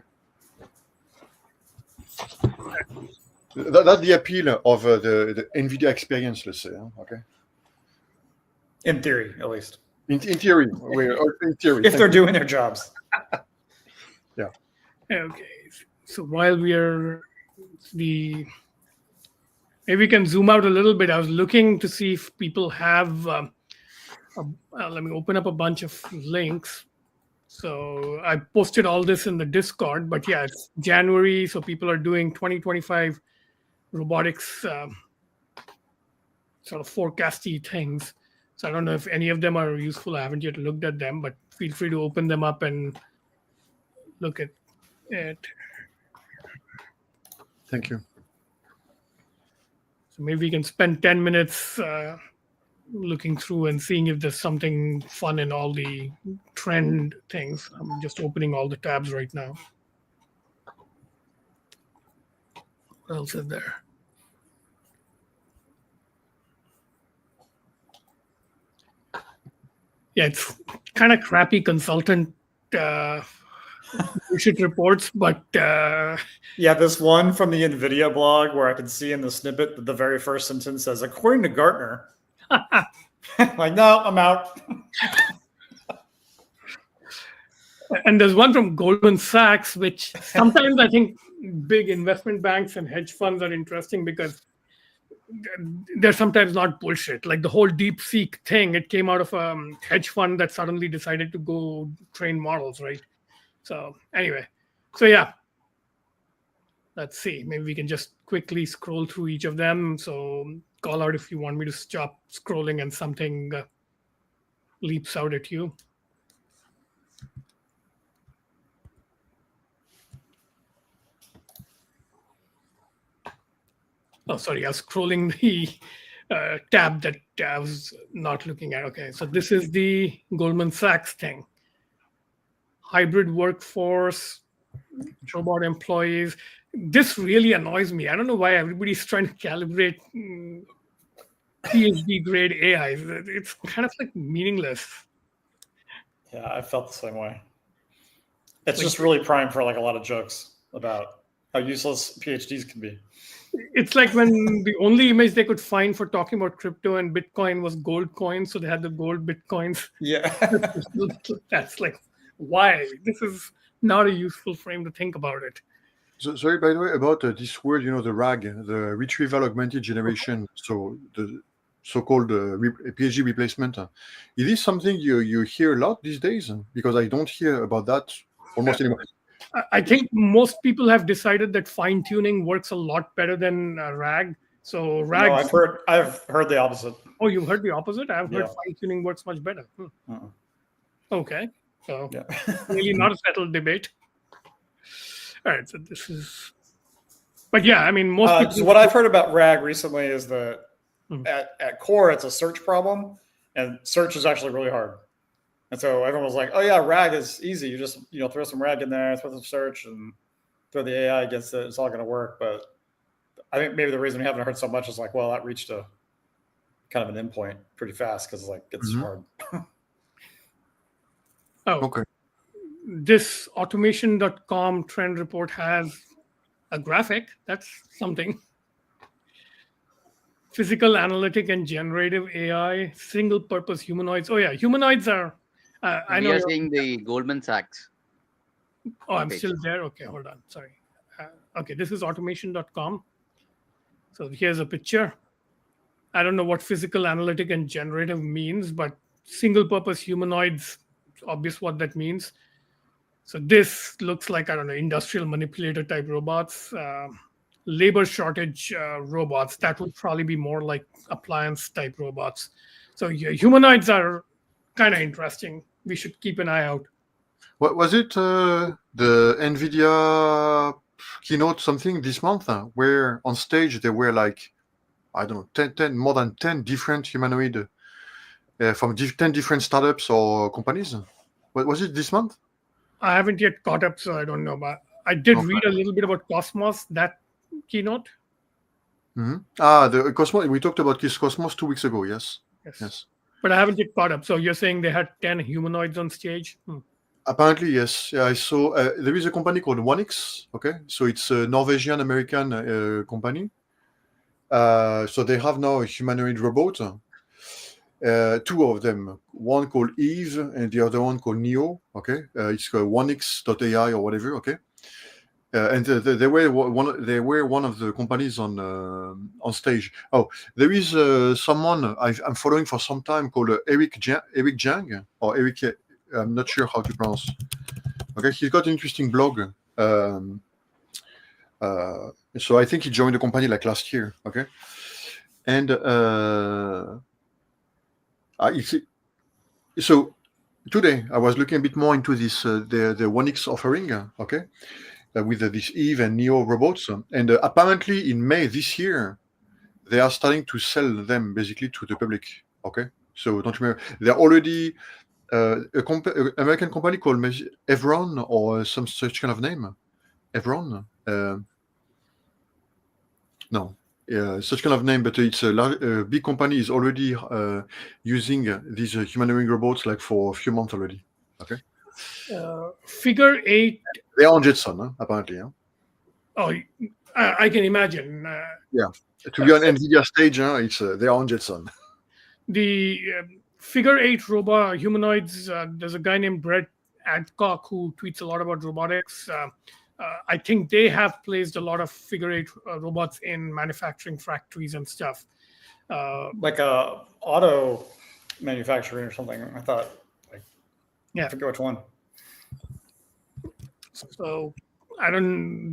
That's the appeal of the NVIDIA experience, let's say, okay. In theory, at least. In theory, in theory, If they're doing their jobs. yeah. Okay. So while we are maybe we can zoom out a little bit. I was looking to see if people have. Let me open up a bunch of links. So I posted all this in the Discord, but yeah, it's January, so people are doing 2025 robotics sort of forecasty things. So I don't know if any of them are useful. I haven't yet looked at them, but feel free to open them up and look at it. Thank you. So maybe we can spend 10 minutes looking through and seeing if there's something fun in all the trend things. I'm just opening all the tabs right now. What else is there? Yeah, it's kind of crappy consultant bullshit reports, but Yeah, this one from the NVIDIA blog where I can see in the snippet that the very first sentence says, according to Gartner. Like, no, I'm out. and there's one from Goldman Sachs, which sometimes I think big investment banks and hedge funds are interesting because they're sometimes not bullshit. Like the whole DeepSeek thing, it came out of a hedge fund that suddenly decided to go train models, right? So anyway, so yeah, let's see. Maybe we can just quickly scroll through each of them. So call out if you want me to stop scrolling and something leaps out at you. Oh, sorry, I was scrolling the tab that I was not looking at. Okay, so this is the Goldman Sachs thing. Hybrid workforce, robot employees. This really annoys me. I don't know why everybody's trying to calibrate PhD grade AI. It's kind of like meaningless. Yeah, I felt the same way. It's just really prime for like a lot of jokes about how useless PhDs can be. It's like when the only image they could find for talking about crypto and Bitcoin was gold coins, so they had the gold Bitcoins. Yeah. That's like, why? This is not a useful frame to think about it. So, sorry, by the way, about this word, the YaRG, the retrieval augmented generation, so the so-called PhD replacement. Is this something you hear a lot these days? Because I don't hear about that almost anymore. I think most people have decided that fine-tuning works a lot better than RAG. So RAG. No, I've heard the opposite. Oh, you've heard the opposite? I've heard fine-tuning works much better. Okay, so really not a settled debate. All right, so this is. But yeah, I mean, most people. So what I've heard about RAG recently is that at core it's a search problem, and search is actually really hard. And so everyone was like, "Oh yeah, RAG is easy. You just throw some RAG in there, throw some search, and throw the AI against it. It's all going to work." But I think maybe the reason we haven't heard so much is like, well, that reached a kind of an endpoint pretty fast because like it's hard. Oh, okay. This automation.com trend report has a graphic. That's something. Physical, analytic, and generative AI, single-purpose humanoids. Oh yeah, humanoids are. I know. We are seeing the Goldman Sachs. Oh, I'm still there. Okay, hold on. Sorry. Okay, this is automation.com. So here's a picture. I don't know what physical, analytic, and generative means, but single-purpose humanoids, it's obvious what that means. So this looks like, I don't know, industrial manipulator type robots, labor shortage robots. That would probably be more like appliance type robots. So yeah, humanoids are kind of interesting. We should keep an eye out. What was it? The NVIDIA keynote something this month, where on stage there were like, I don't know, 10 more than 10 different humanoid from 10 different startups or companies. What was it this month? I haven't yet caught up, so I don't know. But I did read a little bit about Cosmos, that keynote. The Cosmos. We talked about Cosmos 2 weeks ago. Yes. But I haven't yet caught up. So you're saying they had 10 humanoids on stage? Apparently, yes. Yeah, I saw. There is a company called OneX. Okay, so it's a Norwegian American company. So they have now a humanoid robot. Two of them, one called Eve and the other one called Neo. Okay, it's called OneX.ai or whatever. Okay, and they were one of the companies on stage. Oh, there is someone I'm following for some time called Eric Jang or Eric. I'm not sure how to pronounce. Okay, he's got an interesting blog. So I think he joined the company like last year. Okay, and so today I was looking a bit more into this the OneX offering. Okay, with this Eve and Neo robots, and apparently in May this year they are starting to sell them basically to the public. Okay, so don't remember they're already. American company called Evron or some such kind of name. Evron? No. such kind of name, but it's a big company is already using these humanoid robots like for a few months already. Okay, Figure 8. they are on Jetson, apparently. Huh? Oh, I can imagine. To be on NVIDIA stage, it's they are on Jetson. The Figure 8 robot humanoids. There's a guy named Brett Adcock who tweets a lot about robotics. I think they have placed a lot of Figure 8 robots in manufacturing factories and stuff. Like a auto manufacturing or something. I thought. I forget which one. So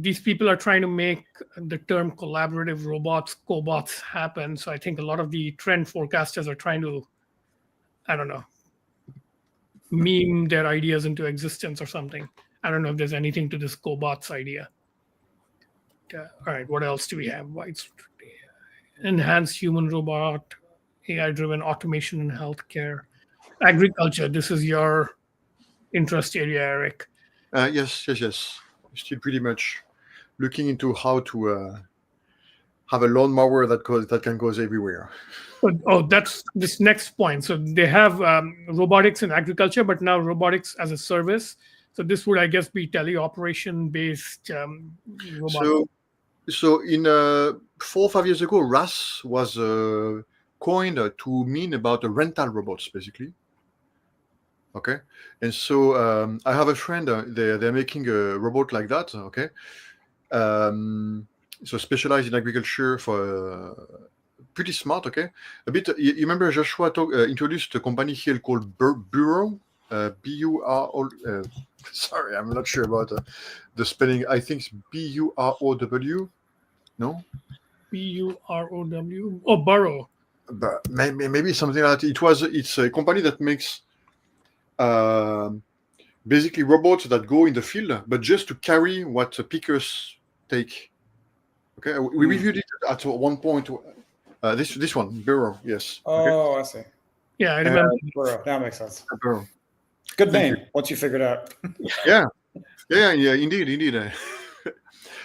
these people are trying to make the term collaborative robots, cobots happen. So I think a lot of the trend forecasters are trying to, I don't know, meme their ideas into existence or something. I don't know if there's anything to this cobots idea. All right, what else do we have? Enhanced human robot, AI-driven automation in healthcare, agriculture. This is your interest area, Eric. Yes. Still pretty much looking into how to have a lawnmower that can go everywhere. Oh, that's this next point. So they have robotics in agriculture, but now robotics as a service. So this would, I guess, be teleoperation based robotics. So in 4 or 5 years ago, RAS was coined to mean about rental robots, basically. Okay, and so I have a friend. They're making a robot like that. Okay, so specialized in agriculture for pretty smart. Okay, a bit. You remember Joshua introduced a company here called Burrow, B-U-R-O. Sorry, I'm not sure about the spelling. I think it's B-U-R-O-W. No, B-U-R-O-W. Oh, Burrow. But maybe something like that. It's a company that makes basically robots that go in the field, but just to carry what pickers take. Okay, we reviewed it at one point. This one, Burrow, yes. Oh, okay. I see. Yeah, I remember. Burrow. That makes sense. Burrow. Good name. Once you figure it out. Yeah, indeed.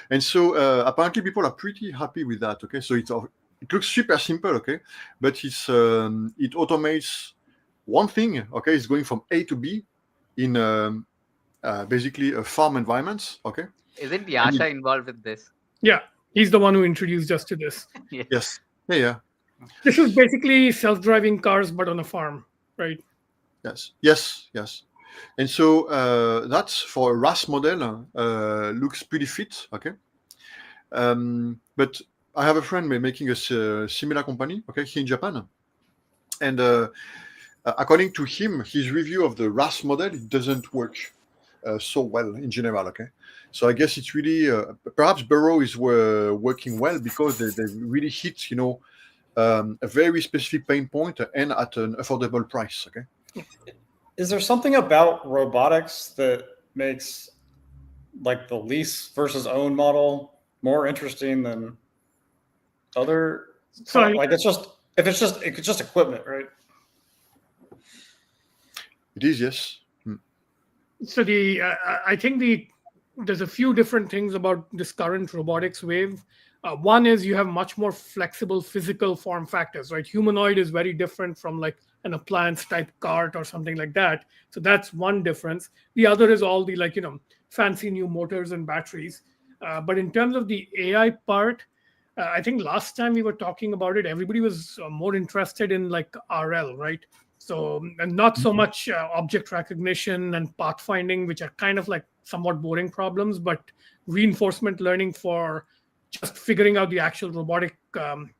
And so apparently people are pretty happy with that. Okay, so it looks super simple. Okay, but it automates one thing. Okay, it's going from A to B in basically a farm environment. Okay. Isn't Yasha involved with this? Yeah, he's the one who introduced us to this. Yes. Yeah. This is basically self-driving cars, but on a farm, right? Yes. And so that's for a RAS model. Looks pretty fit. Okay. But I have a friend making a similar company. Okay, here in Japan, and according to him, his review of the RAS model, it doesn't work so well in general. Okay, so I guess it's really perhaps Burrow is working well because they really hit a very specific pain point and at an affordable price. Okay. Is there something about robotics that makes like the lease versus own model more interesting than other? Like it's just equipment, right? It is, yes. So I think there's a few different things about this current robotics wave. One is you have much more flexible physical form factors, right? Humanoid is very different from like an appliance type cart or something like that. So that's one difference. The other is all the fancy new motors and batteries. But in terms of the AI part, I think last time we were talking about it, everybody was more interested in like RL, right? So and not so much object recognition and pathfinding, which are kind of like somewhat boring problems, but reinforcement learning for just figuring out the actual robotic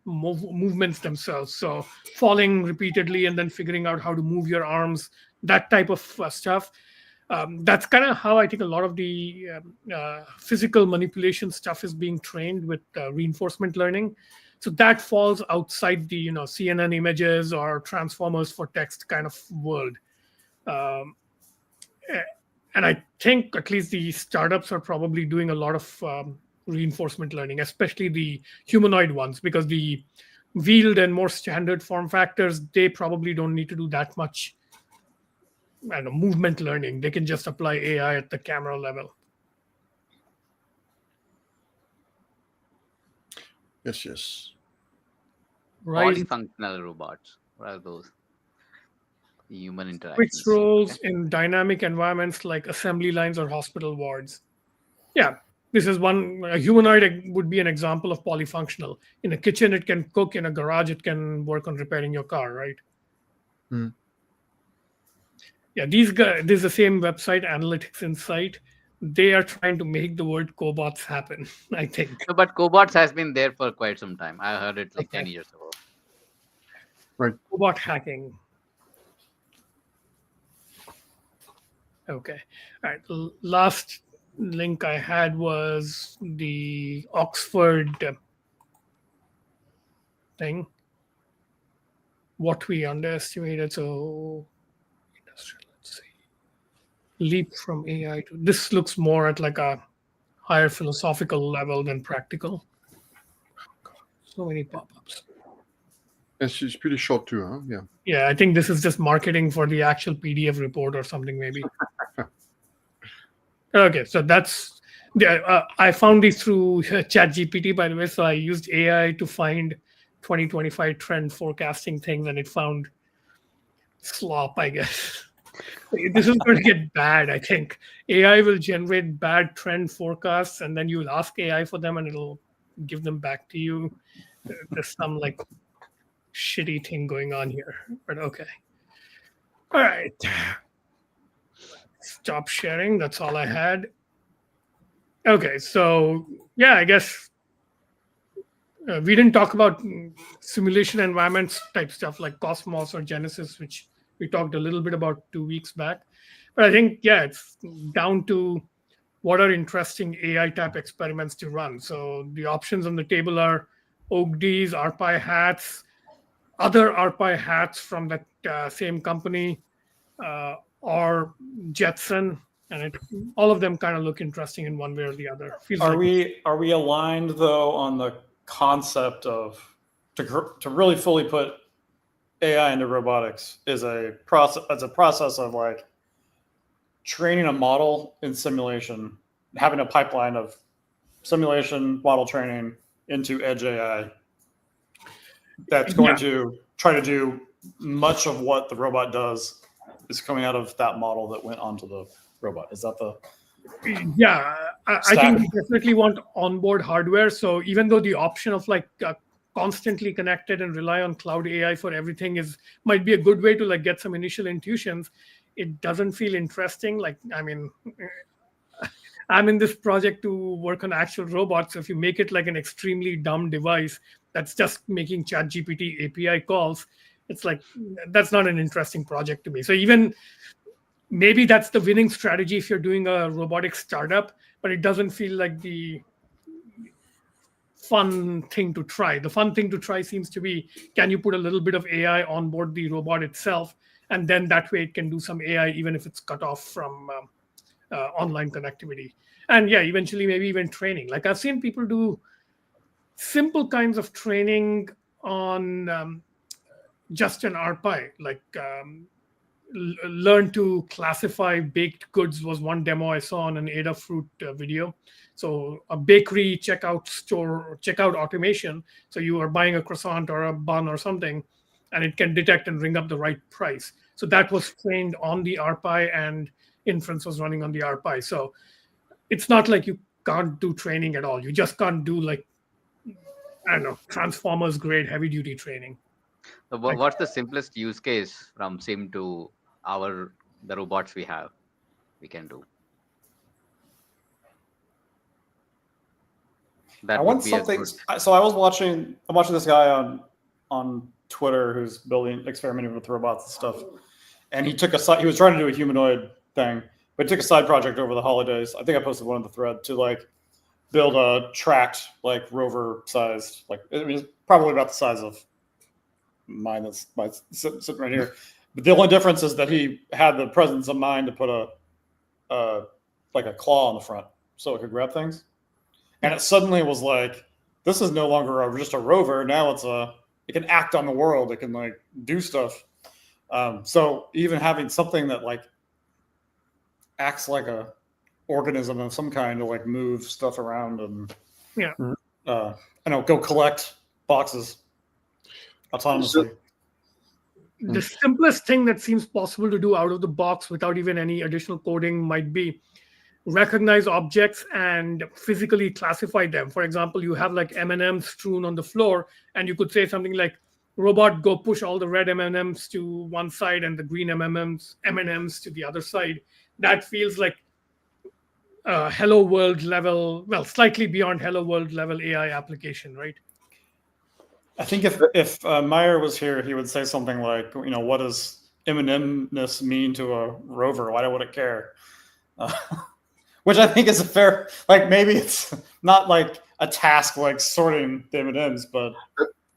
movements themselves. So falling repeatedly and then figuring out how to move your arms, that type of stuff. That's kind of how I think a lot of the physical manipulation stuff is being trained with reinforcement learning. So that falls outside the CNN images or transformers for text kind of world. And I think at least the startups are probably doing a lot of reinforcement learning, especially the humanoid ones, because the wheeled and more standard form factors, they probably don't need to do that much movement learning. They can just apply AI at the camera level. Yes. Rise Polyfunctional robots. What are those? Human switch interactions. roles in dynamic environments like assembly lines or hospital wards. Yeah, this is one. A humanoid would be an example of polyfunctional. In a kitchen, it can cook. In a garage, it can work on repairing your car, right? Hmm. Yeah, these guys. This is the same website, Analytics Insight. They are trying to make the word cobots happen. I think. No, but cobots has been there for quite some time. I heard it like 10 Okay. years ago. Right. Cobot hacking. Okay. All right. Last link I had was the Oxford thing. What we underestimated. So, industrial, let's see. Leap from AI to this looks more at like a higher philosophical level than practical. So many pop-ups. It's pretty short too, huh? Yeah. Yeah, I think this is just marketing for the actual PDF report or something, maybe. Okay, so that's I found these through ChatGPT, by the way. So I used AI to find 2025 trend forecasting things, and it found slop, I guess. This is going to get bad, I think. AI will generate bad trend forecasts, and then you'll ask AI for them, and it'll give them back to you. There's some like shitty thing going on here, but okay. All right. Stop sharing. That's all I had. Okay, so yeah, I guess we didn't talk about simulation environments type stuff like Cosmos or Genesis, which we talked a little bit about 2 weeks back. But I think, yeah, it's down to what are interesting AI type experiments to run. So the options on the table are OGDs, RPI hats, other RPI hats from that same company, or Jetson. And all of them kind of look interesting in one way or the other. Feels Are like we aligned though on the concept of to really fully put AI into robotics is a process of like training a model in simulation, having a pipeline of simulation model training into edge AI that's going to try to do much of what the robot does is coming out of that model that went onto the robot. Is that the Yeah, I think we definitely want onboard hardware. So even though the option of like constantly connected and rely on cloud AI for everything might be a good way to like get some initial intuitions, it doesn't feel interesting. Like, I mean, I'm in this project to work on actual robots. So if you make it like an extremely dumb device that's just making ChatGPT API calls, it's like that's not an interesting project to me. So even maybe that's the winning strategy if you're doing a robotic startup, but it doesn't feel like the fun thing to try. The fun thing to try seems to be, can you put a little bit of AI on board the robot itself, and then that way it can do some AI even if it's cut off from online connectivity. And yeah, eventually maybe even training. Like I've seen people do simple kinds of training on just an RPI, like learn to classify baked goods was one demo I saw on an Adafruit video. So a bakery checkout automation. So you are buying a croissant or a bun or something, and it can detect and ring up the right price. So that was trained on the RPI, and inference was running on the RPI. So it's not like you can't do training at all. You just can't do like, I don't know, Transformers grade heavy duty training. So what's the simplest use case from sim to the robots we can do? That I would want be something. a good. So I'm watching this guy on Twitter who's experimenting with robots and stuff, and he was trying to do a humanoid thing, but he took a side project over the holidays. I think I posted one in the thread to like build a tracked like rover sized, like it was probably about the size of mine that's sitting right here. But the only difference is that he had the presence of mind to put like a claw on the front so it could grab things. And it suddenly was like, this is no longer just a rover. Now it can act on the world. It can like do stuff. So even having something that like acts like a organism of some kind to like move stuff around and Yeah, go collect boxes. autonomously. The simplest thing that seems possible to do out of the box without even any additional coding might be recognize objects and physically classify them. For example, you have like M&Ms strewn on the floor, and you could say something like, robot, go push all the red M&Ms to one side and the green M&Ms to the other side. That feels like hello world level, well, slightly beyond hello world level AI application, right? I think if Meyer was here, he would say something like, what does M&Mness mean to a rover? Why would it care? Which I think is a fair, like, maybe it's not like a task like sorting the M&Ms, but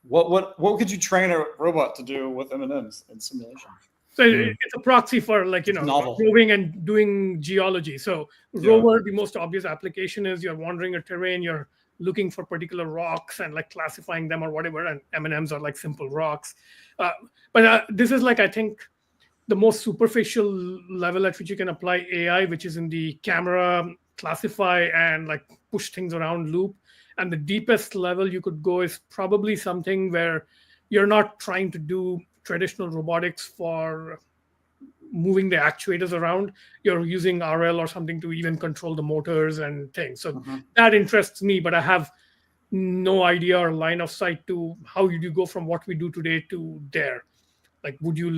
what could you train a robot to do with M&Ms in simulation? So it's a proxy for, like, roving and doing geology. So rover, the most obvious application is you're wandering a terrain, you're looking for particular rocks and like classifying them or whatever, and M&Ms are like simple rocks. But this is like, I think, the most superficial level at which you can apply AI, which is in the camera, classify, and like push things around loop. And the deepest level you could go is probably something where you're not trying to do traditional robotics for moving the actuators around. You're using RL or something to even control the motors and things. So that interests me, but I have no idea or line of sight to how you go from what we do today to there. Like, would you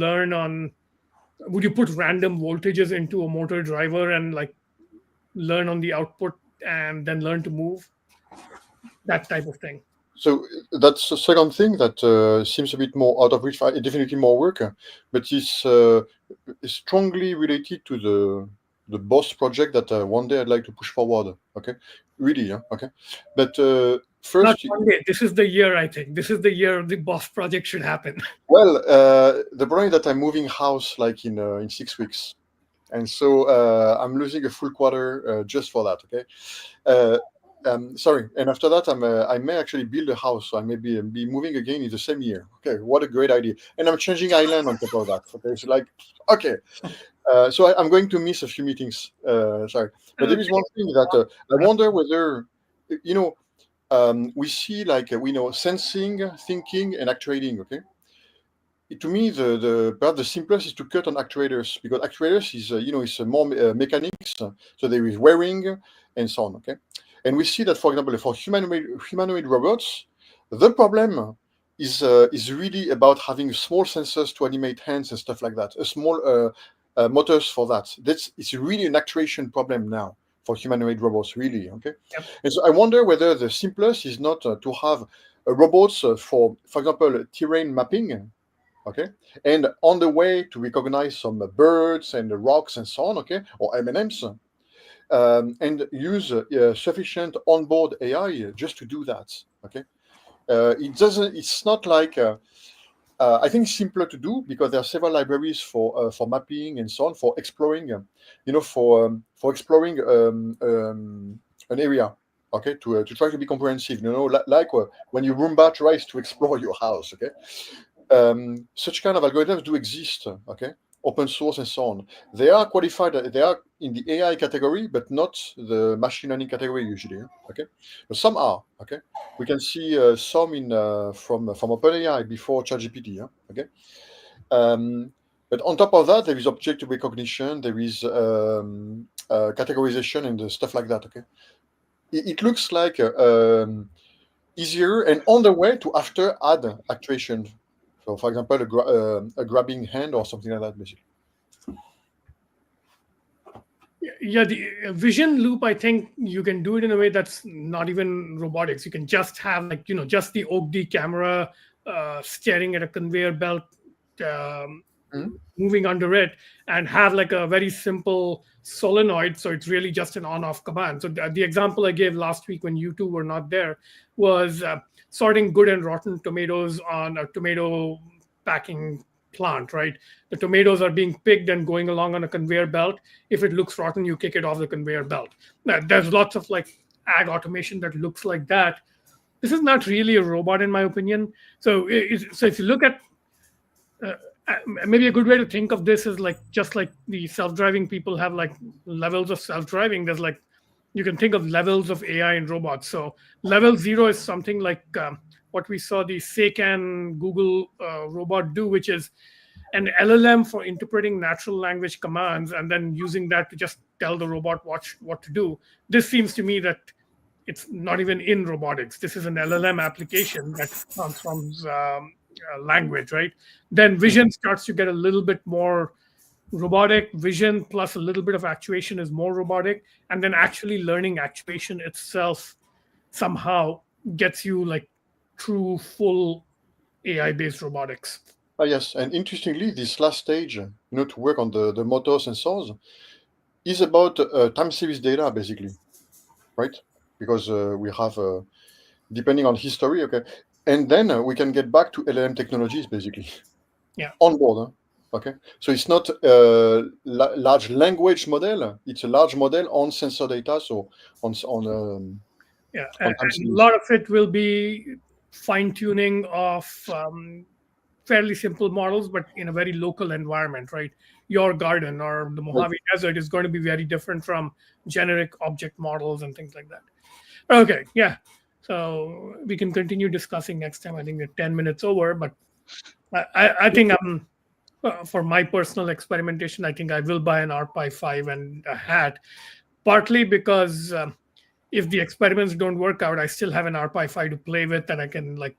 put random voltages into a motor driver and like learn on the output and then learn to move? That type of thing. So that's the second thing that seems a bit more out of reach, definitely more work, but is strongly related to the BOSS project that one day I'd like to push forward. Okay, really, yeah. Okay, but first, not one day. This is the year. I think this is the year the BOSS project should happen. Well, the problem is that I'm moving house like in 6 weeks, and so I'm losing a full quarter just for that. Okay. Sorry, and after that, I may actually build a house, so I may be moving again in the same year. Okay, what a great idea! And I'm changing island on top of that. Okay, so like, okay, so I'm going to miss a few meetings. Sorry, but there is one thing that I wonder whether, we see like we know sensing, thinking, and actuating. Okay, to me, perhaps the simplest is to cut on actuators, because actuators is is more mechanics. So there is wiring and so on. Okay. And we see that, for example, for humanoid robots, the problem is really about having small sensors to animate hands and stuff like that. A small motors for that. It's really an actuation problem now for humanoid robots, really. Okay. Yep. And so I wonder whether the simplest is not to have robots for example, terrain mapping. Okay, and on the way to recognize some birds and rocks and so on. Okay, or M&Ms. And use sufficient onboard AI just to do that. Okay, it's not like I think it's simpler to do because there are several libraries for mapping and so on, for exploring, for exploring an area. Okay, to try to be comprehensive. Like when your Roomba tries to explore your house. Okay, such kind of algorithms do exist. Okay. Open source and so on. They are qualified. They are in the AI category, but not the machine learning category usually. Okay, but some are. Okay, we can see some in from OpenAI before ChatGPT. Okay, but on top of that, there is object recognition. There is categorization and stuff like that. Okay, it looks like easier and on the way to after add actuation. So, for example, a grabbing hand or something like that, basically. Yeah, the vision loop, I think you can do it in a way that's not even robotics. You can just have like, just the OGD camera staring at a conveyor belt, moving under it, and have like a very simple solenoid. So it's really just an on-off command. So the example I gave last week when you two were not there was sorting good and rotten tomatoes on a tomato packing plant, right? The tomatoes are being picked and going along on a conveyor belt. If it looks rotten, you kick it off the conveyor belt. Now, there's lots of like ag automation that looks like that. This is not really a robot, in my opinion. So if you look at maybe a good way to think of this is like just like the self-driving people have like levels of self-driving. There's like you can think of levels of AI in robots. So level 0 is something like what we saw the Seikan Google robot do, which is an LLM for interpreting natural language commands and then using that to just tell the robot what to do. This seems to me that it's not even in robotics. This is an LLM application that transforms language, right? Then vision starts to get a little bit more robotic. Vision plus a little bit of actuation is more robotic. And then actually learning actuation itself somehow gets you like true full AI-based robotics. Yes, and interestingly, this last stage, to work on the motor sensors, is about time series data, basically, right? Because we have, depending on history, okay, and then we can get back to LLM technologies, basically. Yeah. On board, okay. So it's not a large language model; it's a large model on sensor data. So on yeah, on and time a series. lot of it will be fine tuning of fairly simple models, but in a very local environment, right? Your garden or the Mojave Desert is going to be very different from generic object models and things like that. Okay, yeah. So we can continue discussing next time. I think we're 10 minutes over, but I think I'm, for my personal experimentation, I think I will buy an ARPi 5 and a hat, partly because if the experiments don't work out, I still have an ARPi 5 to play with, and I can like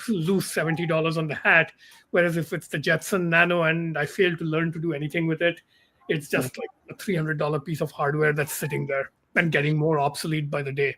lose $70 on the hat. Whereas if it's the Jetson Nano and I fail to learn to do anything with it, it's just like a $300 piece of hardware that's sitting there and getting more obsolete by the day.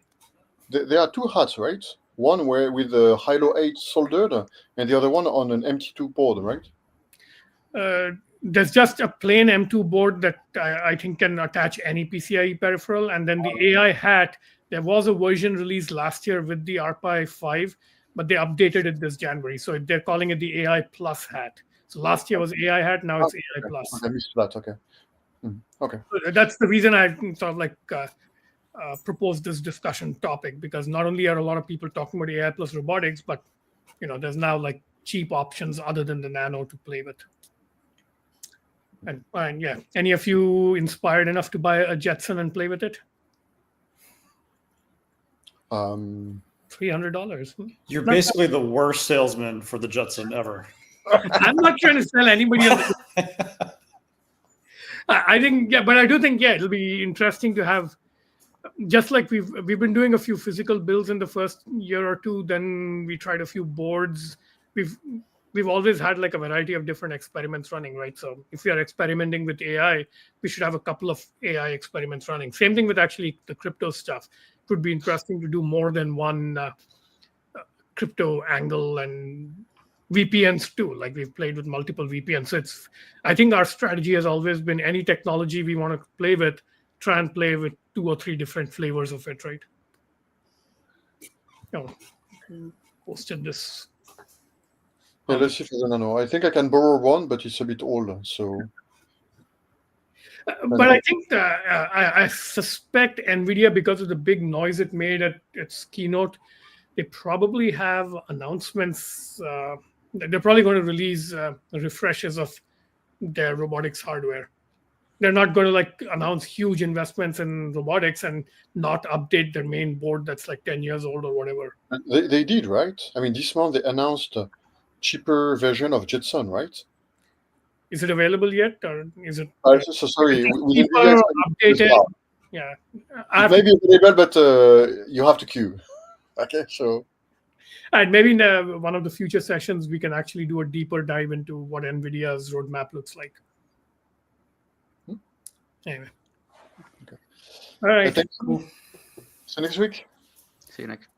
There are two hats, right? One where with the Hilo 8 soldered, and the other one on an MT2 board, right? There's just a plain M2 board that I think can attach any PCIe peripheral. And then the AI hat, there was a version released last year with the ARPi 5, but they updated it this January. So they're calling it the AI Plus hat. So last year was AI hat, now it's AI Plus. I missed that, okay. Okay. So that's the reason I sort of like proposed this discussion topic, because not only are a lot of people talking about AI plus robotics, but there's now like cheap options other than the Nano to play with. And yeah, any of you inspired enough to buy a Jetson and play with it? $300. You're basically the worst salesman for the Jetson ever. I'm not trying to sell anybody else. I think, yeah, but I do think, yeah, it'll be interesting to have, just like we've been doing a few physical builds in the first year or two, then we tried a few boards. We've always had like a variety of different experiments running, right? So if we are experimenting with AI, we should have a couple of AI experiments running. Same thing with actually the crypto stuff. It would be interesting to do more than one crypto angle, and VPNs too. Like we've played with multiple VPNs. So I think our strategy has always been any technology we want to play with, try and play with 2 or 3 different flavors of it, right? Posted this. Yeah, let's see for the Nano. I think I can borrow one, but it's a bit old, so. But I think I suspect NVIDIA, because of the big noise it made at its keynote, they probably have announcements. They're probably going to release refreshes of their robotics hardware. They're not going to like announce huge investments in robotics and not update their main board that's like 10 years old or whatever. They did, right? I mean, this month they announced a cheaper version of Jetson, right? Is it available yet, or is it? So sorry, cheaper, updated. Yeah, it may be available, but you have to queue. Okay, so. And maybe in one of the future sessions, we can actually do a deeper dive into what NVIDIA's roadmap looks like. Anyway. Okay. All right. Thanks. See you next week. See you next.